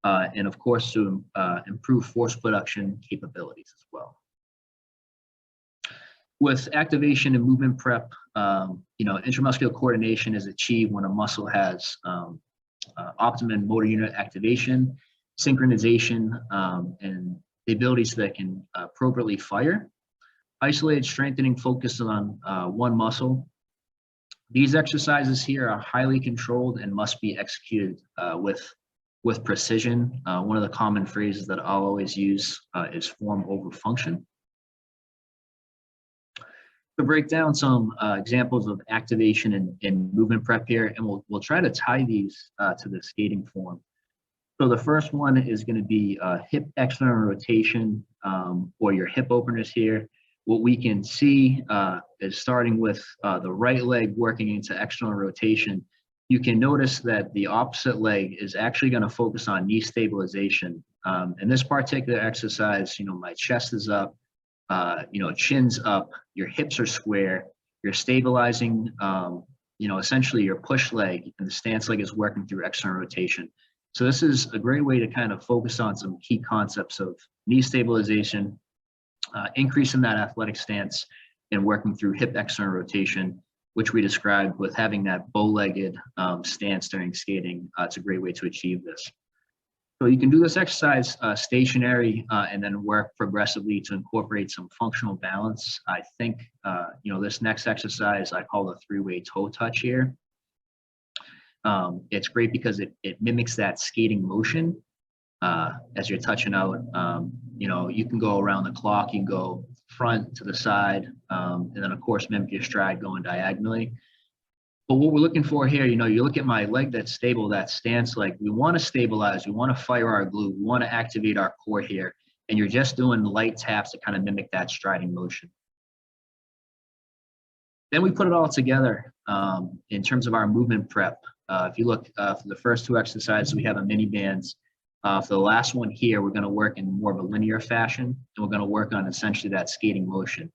and of course to improve force production capabilities as well. With activation and movement prep, intramuscular coordination is achieved when a muscle has optimum motor unit activation, synchronization, and the ability so that it can appropriately fire. Isolated strengthening focuses on one muscle. These exercises here are highly controlled and must be executed with precision. One of the common phrases that I'll always use is form over function. To break down some examples of activation and movement prep here, and we'll try to tie these to the skating form. So the first one is going to be hip external rotation, or your hip openers here. What we can see is starting with the right leg working into external rotation. You can notice that the opposite leg is actually going to focus on knee stabilization. In this particular exercise, my chest is up, chin's up, your hips are square, you're stabilizing, essentially your push leg, and the stance leg is working through external rotation. So this is a great way to kind of focus on some key concepts of knee stabilization, increasing that athletic stance, and working through hip external rotation, which we described with having that bow-legged stance during skating. It's a great way to achieve this. So you can do this exercise stationary and then work progressively to incorporate some functional balance. I think, this next exercise I call the three-way toe touch here. It's great because it mimics that skating motion as you're touching out. You can go around the clock, you can go front to the side, and then of course mimic your stride going diagonally. But what we're looking for here, you look at my leg that's stable, that stance leg, we want to stabilize, we want to fire our glute, we want to activate our core here, and you're just doing light taps to kind of mimic that striding motion. Then we put it all together in terms of our movement prep. If you look for the first two exercises, we have a mini bands. For the last one here, we're going to work in more of a linear fashion, and we're going to work on essentially that skating motion.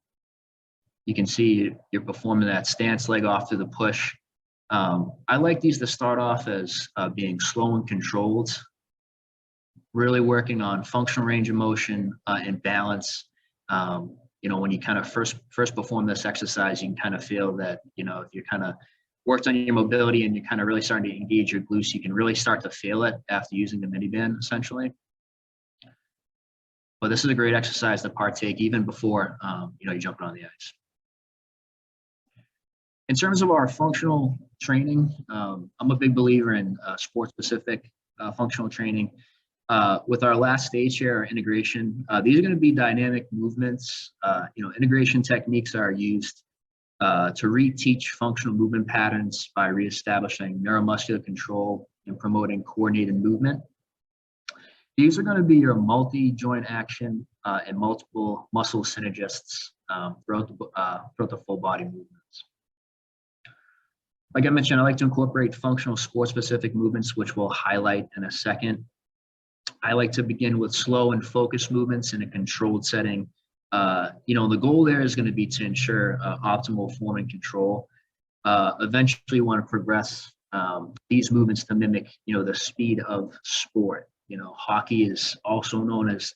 You can see you're performing that stance leg off to the push. I like these to start off as being slow and controlled, really working on functional range of motion and balance. When you kind of first perform this exercise, you can kind of feel that, if you're kind of worked on your mobility and you're kind of really starting to engage your glutes, you can really start to feel it after using the mini band, essentially. But this is a great exercise to partake even before, you're jumping on the ice. In terms of our functional training, I'm a big believer in sport-specific functional training. With our last stage here, our integration, these are going to be dynamic movements. Integration techniques are used to reteach functional movement patterns by reestablishing neuromuscular control and promoting coordinated movement. These are going to be your multi-joint action and multiple muscle synergists throughout the full body movements. Like I mentioned, I like to incorporate functional sport-specific movements, which we'll highlight in a second. I like to begin with slow and focused movements in a controlled setting. The goal there is going to be to ensure optimal form and control. Eventually, you want to progress these movements to mimic, the speed of sport. Hockey is also known as,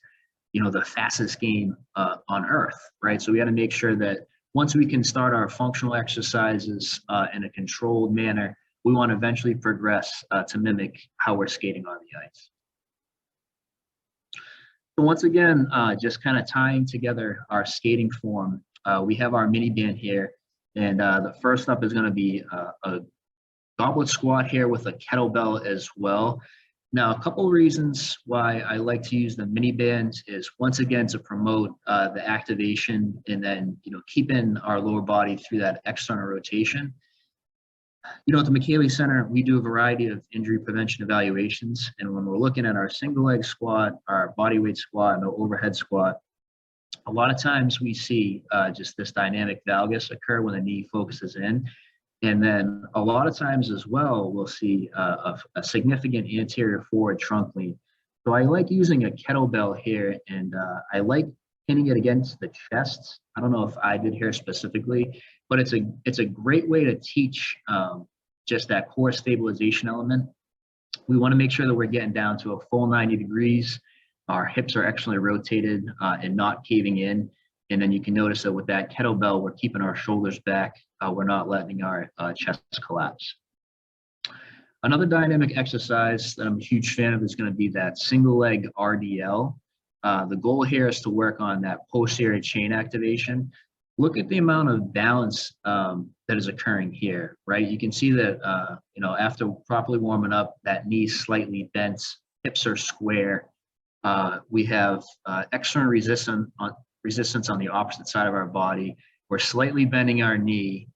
the fastest game on earth, right? So we got to make sure that once we can start our functional exercises in a controlled manner, we want to eventually progress to mimic how we're skating on the ice. So once again, just kind of tying together our skating form, we have our mini band here, and the first up is going to be a goblet squat here with a kettlebell as well. Now, a couple of reasons why I like to use the mini band is, once again, to promote the activation and then, keeping our lower body through that external rotation. At the McKaylee Center, we do a variety of injury prevention evaluations. And when we're looking at our single leg squat, our body weight squat, and the overhead squat, a lot of times we see just this dynamic valgus occur when the knee focuses in. And then a lot of times as well, we'll see a significant anterior forward trunk lean. So I like using a kettlebell here, and I like pinning it against the chest. I don't know if I did here specifically, but it's a great way to teach just that core stabilization element. We want to make sure that we're getting down to a full 90 degrees. Our hips are actually rotated and not caving in. And then you can notice that with that kettlebell, we're keeping our shoulders back. We're not letting our chest collapse. Another dynamic exercise that I'm a huge fan of is going to be that single leg RDL. The goal here is to work on that posterior chain activation. Look at the amount of balance that is occurring here, right? You can see that, after properly warming up, that knee slightly bent, hips are square. We have external resistance on the opposite side of our body. We're slightly bending our knee,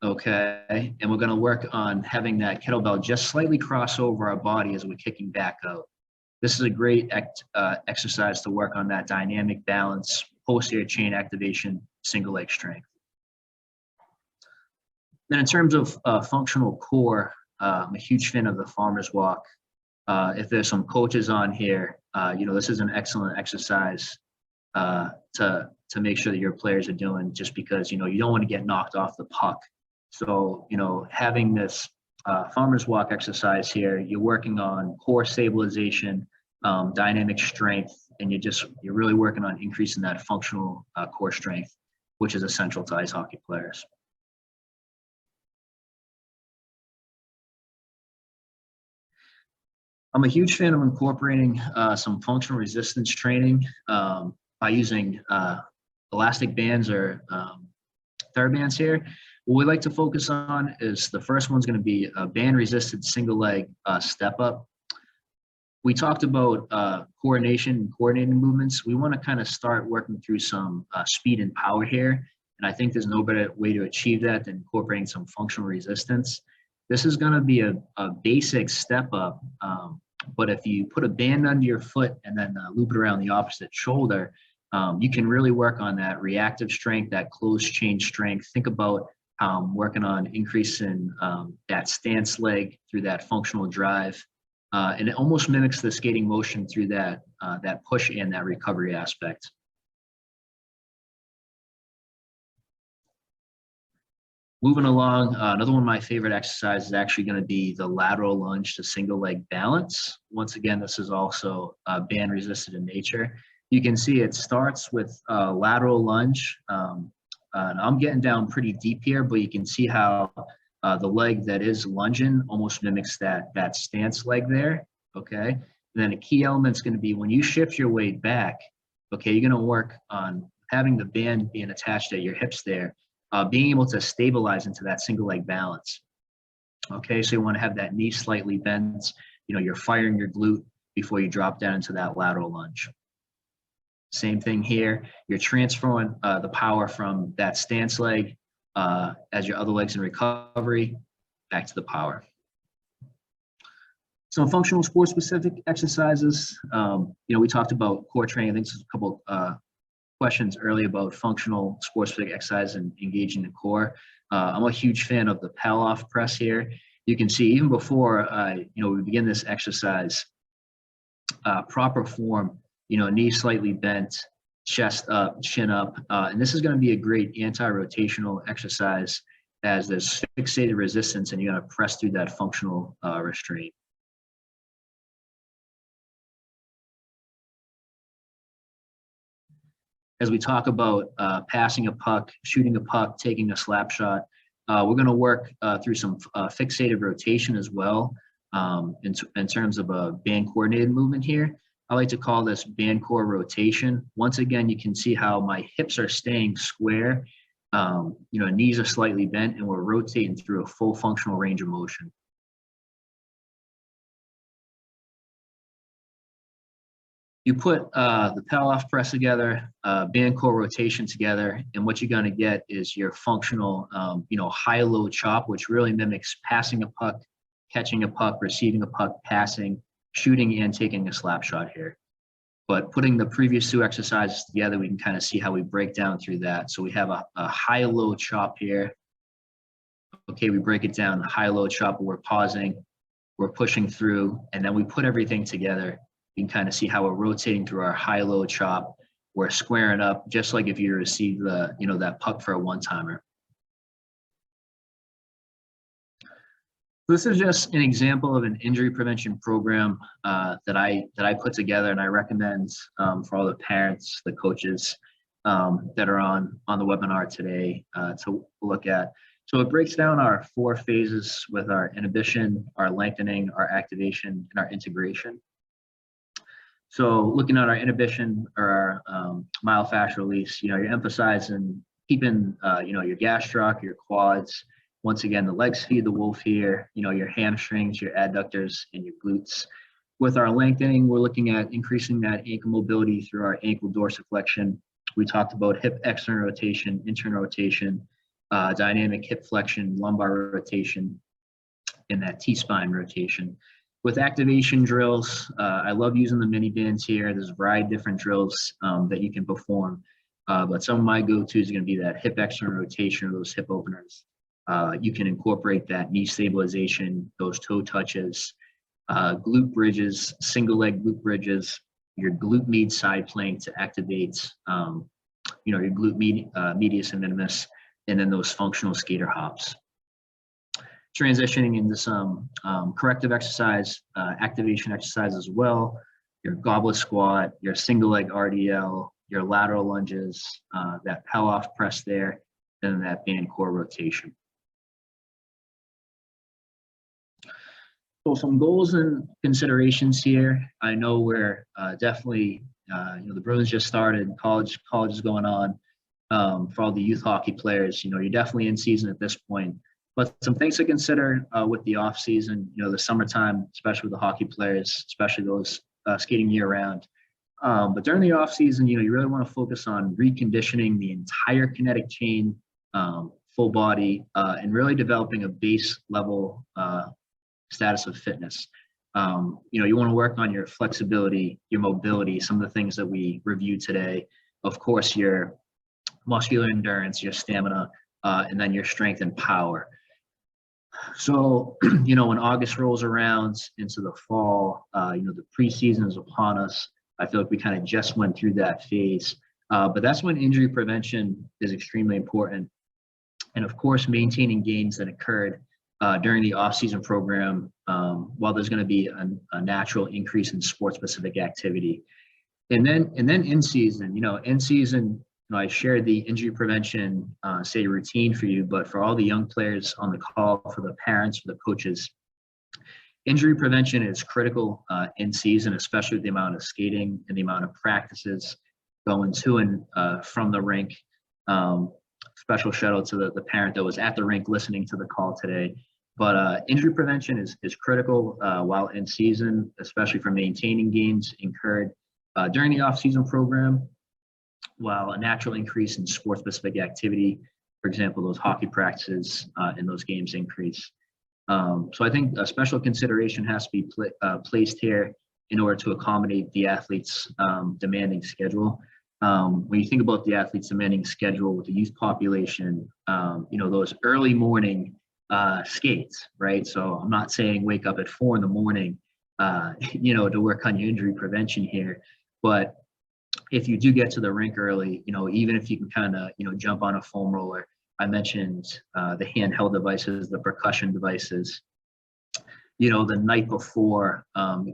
okay? And we're gonna work on having that kettlebell just slightly cross over our body as we're kicking back out. This is a great exercise to work on that dynamic balance, posterior chain activation, single leg strength. Then in terms of functional core, I'm a huge fan of the farmer's walk. If there's some coaches on here, this is an excellent exercise to make sure that your players are doing, just because, you don't want to get knocked off the puck. So, having this farmer's walk exercise here, you're working on core stabilization, dynamic strength, and you're really working on increasing that functional core strength, which is essential to ice hockey players. I'm a huge fan of incorporating some functional resistance training by using elastic bands or TheraBands here. What we like to focus on is, the first one's going to be a band resisted single leg step up. We talked about coordination and coordinated movements. We want to kind of start working through some speed and power here. And I think there's no better way to achieve that than incorporating some functional resistance. This is going to be a basic step up, but if you put a band under your foot and then loop it around the opposite shoulder, you can really work on that reactive strength, that closed chain strength. Think about working on increasing that stance leg through that functional drive. And it almost mimics the skating motion through that push and that recovery aspect. Moving along, another one of my favorite exercises is actually going to be the lateral lunge to single leg balance. Once again, this is also band resisted in nature. You can see it starts with lateral lunge. And I'm getting down pretty deep here, but you can see how the leg that is lunging almost mimics that stance leg there, okay? And then a key element is going to be, when you shift your weight back, okay, you're going to work on having the band being attached at your hips there, being able to stabilize into that single leg balance. Okay, so you want to have that knee slightly bent, you're firing your glute before you drop down into that lateral lunge. Same thing here, you're transferring the power from that stance leg as your other legs in recovery back to the power. Some functional sport specific exercises. We talked about core training. I think there's a couple questions earlier about functional sport specific exercise and engaging the core. I'm a huge fan of the pal off press here. You can see even before we begin this exercise, proper form, knee slightly bent, chest up, chin up, and this is going to be a great anti-rotational exercise, as there's fixated resistance and you're going to press through that functional restraint. as we talk about passing a puck, shooting a puck, taking a slap shot, we're going to work through some fixated rotation as well in terms of a band coordinated movement here. I like to call this band core rotation. Once again, you can see how my hips are staying square. Knees are slightly bent, and we're rotating through a full functional range of motion. You put the pull-off press together, band core rotation together, and what you're going to get is your functional, high-low chop, which really mimics passing a puck, catching a puck, receiving a puck, passing, shooting, and taking a slap shot here. But putting the previous two exercises together, we can kind of see how we break down through that. So we have a high-low chop here. Okay, we break it down, high-low chop, we're pausing, we're pushing through, and then we put everything together. You can kind of see how we're rotating through our high-low chop. We're squaring up, just like if you receive the, that puck for a one-timer. This is just an example of an injury prevention program that I put together, and I recommend for all the parents, the coaches that are on the webinar today to look at. So it breaks down our 4 phases with our inhibition, our lengthening, our activation, and our integration. So looking at our inhibition or our myofascial release, you're emphasizing keeping your gastroc, your quads. Once again, the legs feed the wolf here, your hamstrings, your adductors, and your glutes. With our lengthening, we're looking at increasing that ankle mobility through our ankle dorsiflexion. We talked about hip external rotation, internal rotation, dynamic hip flexion, lumbar rotation, and that T-spine rotation. With activation drills, I love using the mini bands here. There's a variety of different drills that you can perform, but some of my go-tos are going to be that hip external rotation or those hip openers. You can incorporate that knee stabilization, those toe touches, glute bridges, single leg glute bridges, your glute med side plank to activate, your glute medius and minimus, and then those functional skater hops. Transitioning into some corrective exercise, activation exercise as well, your goblet squat, your single leg RDL, your lateral lunges, that pull-off press there, and that band core rotation. So some goals and considerations here. I know we're definitely, the Bruins just started, college is going on. For all the youth hockey players, you're definitely in season at this point. But some things to consider with the off season, the summertime, especially with the hockey players, especially those skating year round. But during the off season, you really want to focus on reconditioning the entire kinetic chain, full body, and really developing a base level status of fitness. You want to work on your flexibility, your mobility, some of the things that we reviewed today. Of course, your muscular endurance, your stamina, and then your strength and power. So, when August rolls around into the fall, the preseason is upon us. I feel like we kind of just went through that phase, but that's when injury prevention is extremely important. And of course, maintaining gains that occurred during the off-season program, while there's going to be a natural increase in sport-specific activity. And then in season, I shared the injury prevention, routine for you, but for all the young players on the call, for the parents, for the coaches, injury prevention is critical in season, especially with the amount of skating and the amount of practices going to and from the rink. Special shout out to the parent that was at the rink listening to the call today. But injury prevention is critical while in season, especially for maintaining gains incurred during the off-season program, while a natural increase in sport-specific activity, for example, those hockey practices and those games increase. So I think a special consideration has to be placed here in order to accommodate the athlete's demanding schedule. When you think about the athlete's demanding schedule with the youth population, those early morning skates, right? So I'm not saying wake up at 4 a.m, to work on your injury prevention here, but if you do get to the rink early, even if you can kind of, jump on a foam roller, I mentioned the handheld devices, the percussion devices, the night before,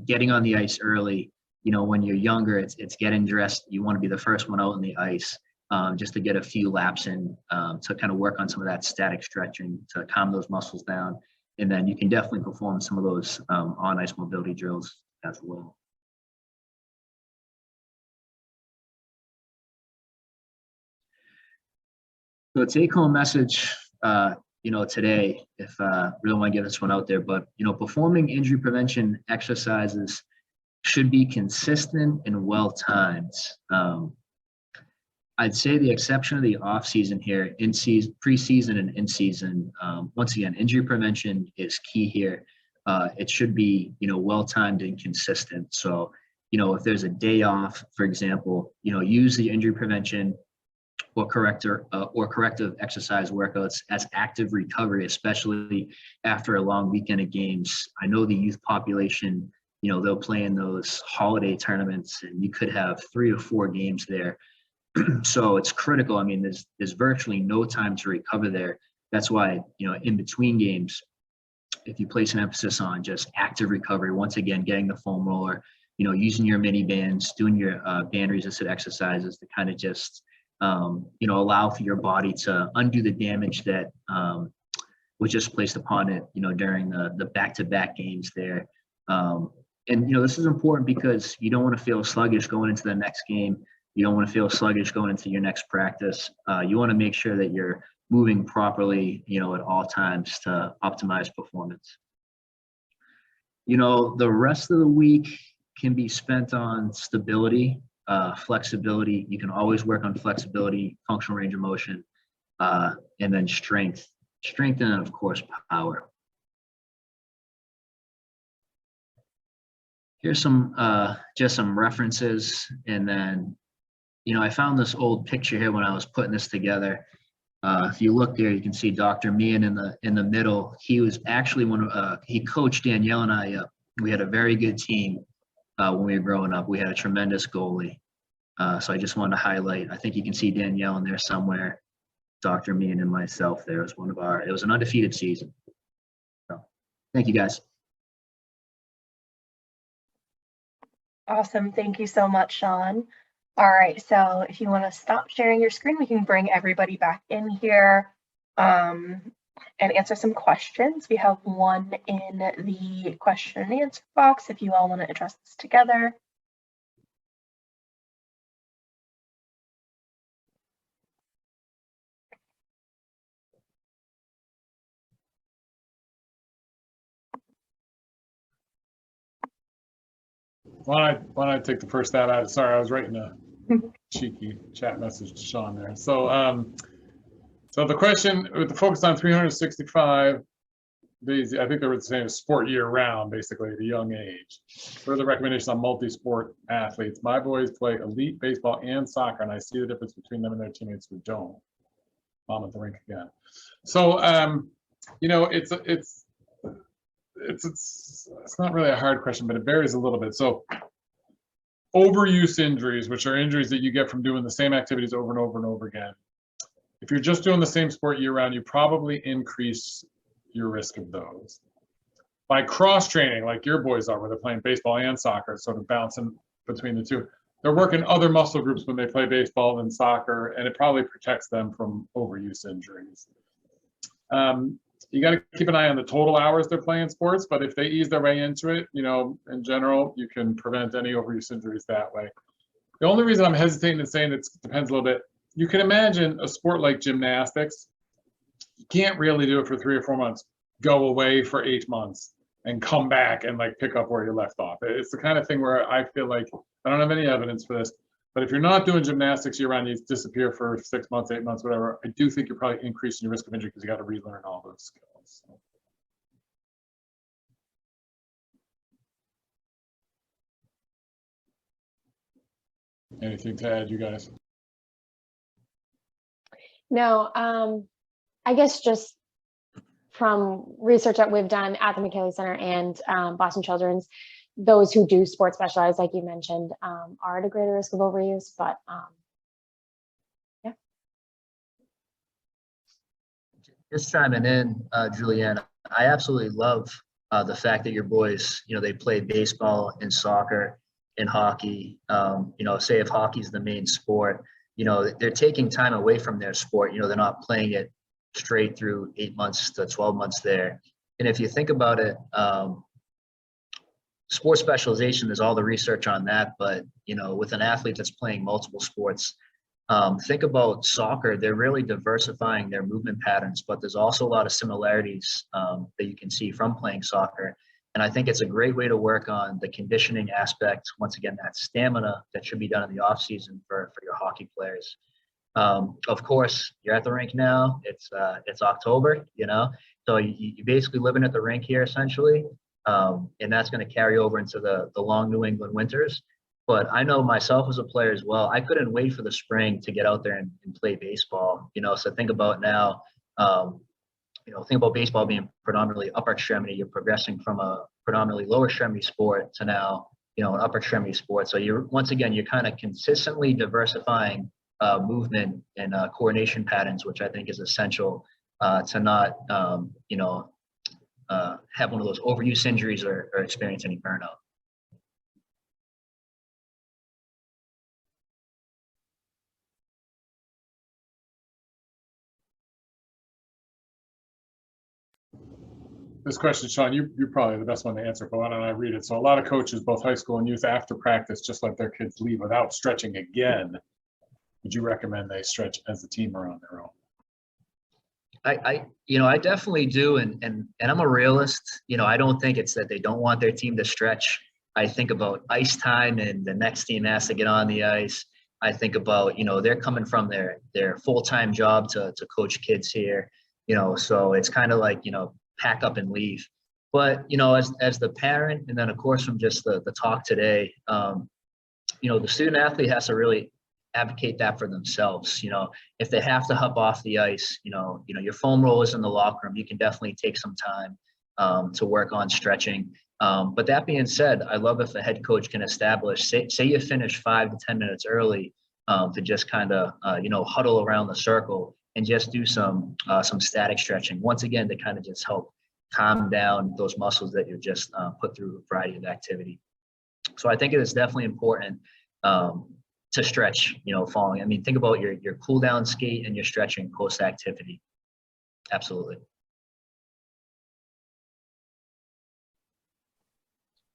getting on the ice early, when you're younger, it's getting dressed. You want to be the first one out on the ice, just to get a few laps in, to kind of work on some of that static stretching to calm those muscles down. And then you can definitely perform some of those on ice mobility drills as well. So the take-home message, today, if really want to get this one out there, but performing injury prevention exercises should be consistent and well-timed. I'd say the exception of the off season here, in season, preseason and in season. Once again, injury prevention is key here. It should be well-timed and consistent. So if there's a day off, for example, use the injury prevention or corrective exercise workouts as active recovery, especially after a long weekend of games. I know the youth population, they'll play in those holiday tournaments, and you could have 3 or 4 games there. So it's critical. I mean, there's virtually no time to recover there. That's why, in between games, if you place an emphasis on just active recovery, once again, getting the foam roller, using your mini bands, doing your band resisted exercises to kind of just, allow for your body to undo the damage that was just placed upon it, during the back-to-back games there. And this is important because you don't want to feel sluggish going into the next game. You don't want to feel sluggish going into your next practice. You want to make sure that you're moving properly, at all times to optimize performance. The rest of the week can be spent on stability, flexibility. You can always work on flexibility, functional range of motion, and then strength, and then of course power. Here's some just some references, and then I found this old picture here when I was putting this together. If you look there, you can see Dr. Meehan in the middle. He was actually he coached Danielle and I up. We had a very good team when we were growing up. We had a tremendous goalie. So I just wanted to highlight. I think you can see Danielle in there somewhere. Dr. Meehan and myself there was it was an undefeated season. So thank you guys. Awesome. Thank you so much, Shawn. All right, so if you want to stop sharing your screen, we can bring everybody back in here and answer some questions. We have one in the question and answer box if you all want to address this together. Why don't I take the first stab at it? Sorry, I was writing a cheeky chat message to Shawn there. So, so the question with the focus on 365 days, I think they were saying sport year round, basically at a young age. What are the recommendations on multi-sport athletes? My boys play elite baseball and soccer, and I see the difference between them and their teammates who don't. Mom at the rink again. So, it's not really a hard question, but it varies a little bit. So overuse injuries, which are injuries that you get from doing the same activities over and over and over again. If you're just doing the same sport year round, you probably increase your risk of those. By cross training, like your boys are, where they're playing baseball and soccer, sort of bouncing between the two, they're working other muscle groups when they play baseball and soccer, and it probably protects them from overuse injuries. You got to keep an eye on the total hours they're playing sports, but if they ease their way into it, in general, you can prevent any overuse injuries that way. The only reason I'm hesitating and saying it depends a little bit, you can imagine a sport like gymnastics, you can't really do it for 3 or 4 months, go away for 8 months and come back and like pick up where you left off. It's the kind of thing where I feel like, I don't have any evidence for this, but if you're not doing gymnastics year round, you disappear for 6 months, 8 months, whatever, I do think you're probably increasing your risk of injury because you got to relearn all those skills. Anything to add, you guys? No, I guess just from research that we've done at the McKinley Center and Boston Children's, those who do sports specialize, like you mentioned, are at a greater risk of overuse, but yeah. Just chiming in, Julianne, I absolutely love the fact that your boys, they play baseball and soccer, in hockey, say if hockey's the main sport, they're taking time away from their sport. They're not playing it straight through 8 months to 12 months there. And if you think about it, sports specialization, there's all the research on that, but with an athlete that's playing multiple sports, think about soccer. They're really diversifying their movement patterns, but there's also a lot of similarities that you can see from playing soccer. And I think it's a great way to work on the conditioning aspect. Once again, that stamina that should be done in the off season for your hockey players. Of course, you're at the rink now. It's October, so you basically living at the rink here essentially, and that's going to carry over into the long New England winters. But I know myself as a player as well, I couldn't wait for the spring to get out there and play baseball. So think about now, think about baseball being predominantly upper extremity. You're progressing from a predominantly lower extremity sport to now, an upper extremity sport. So you're kind of consistently diversifying movement and coordination patterns, which I think is essential to not, have one of those overuse injuries or experience any burnout. This question, Shawn, you're probably the best one to answer, but why don't I read it? So a lot of coaches, both high school and youth, after practice, just let their kids leave without stretching again. Would you recommend they stretch as a team or on their own? I definitely do. And I'm a realist. I don't think it's that they don't want their team to stretch. I think about ice time and the next team has to get on the ice. I think about, they're coming from their full-time job to coach kids here, so it's kind of like, pack up and leave. But, as the parent, and then of course from just the talk today, the student athlete has to really advocate that for themselves. If they have to hop off the ice, your foam rollers in the locker room, you can definitely take some time to work on stretching. But that being said, I love if a head coach can establish, say you finish 5 to 10 minutes early, to just kind of, huddle around the circle and just do some static stretching. Once again, to kind of just help calm down those muscles that you're just put through a variety of activity. So I think it is definitely important to stretch, following. I mean, think about your cool down skate and your stretching post activity. Absolutely.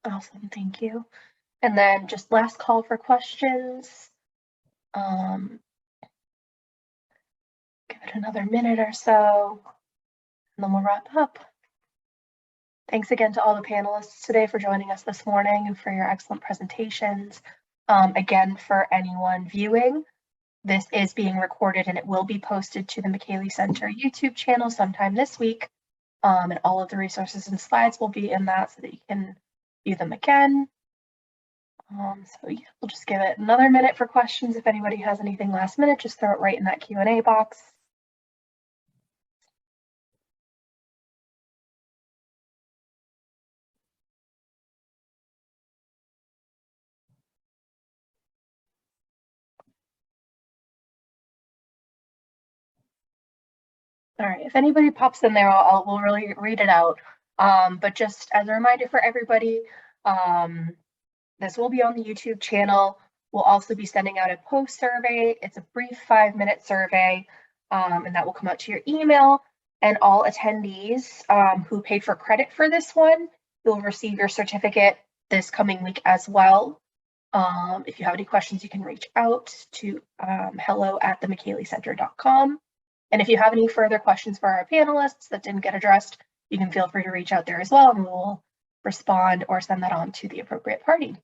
Awesome, thank you. And then just last call for questions. Give it another minute or so, and then we'll wrap up. Thanks again to all the panelists today for joining us this morning and for your excellent presentations. Again, for anyone viewing, this is being recorded and it will be posted to the McKaylee Center YouTube channel sometime this week. And all of the resources and slides will be in that so that you can view them again. So yeah, we'll just give it another minute for questions. If anybody has anything last minute, just throw it right in that Q&A box. All right, if anybody pops in there, we'll really read it out. But just as a reminder for everybody, this will be on the YouTube channel. We'll also be sending out a post survey. It's a brief 5-minute survey, and that will come out to your email. And all attendees who paid for credit for this one, you'll receive your certificate this coming week as well. If you have any questions, you can reach out to hello@themcayleecenter.com. And if you have any further questions for our panelists that didn't get addressed, you can feel free to reach out there as well, and we'll respond or send that on to the appropriate party.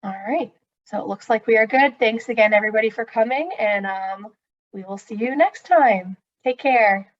All right, so it looks like we are good. Thanks again, everybody, for coming, and we will see you next time. Take care.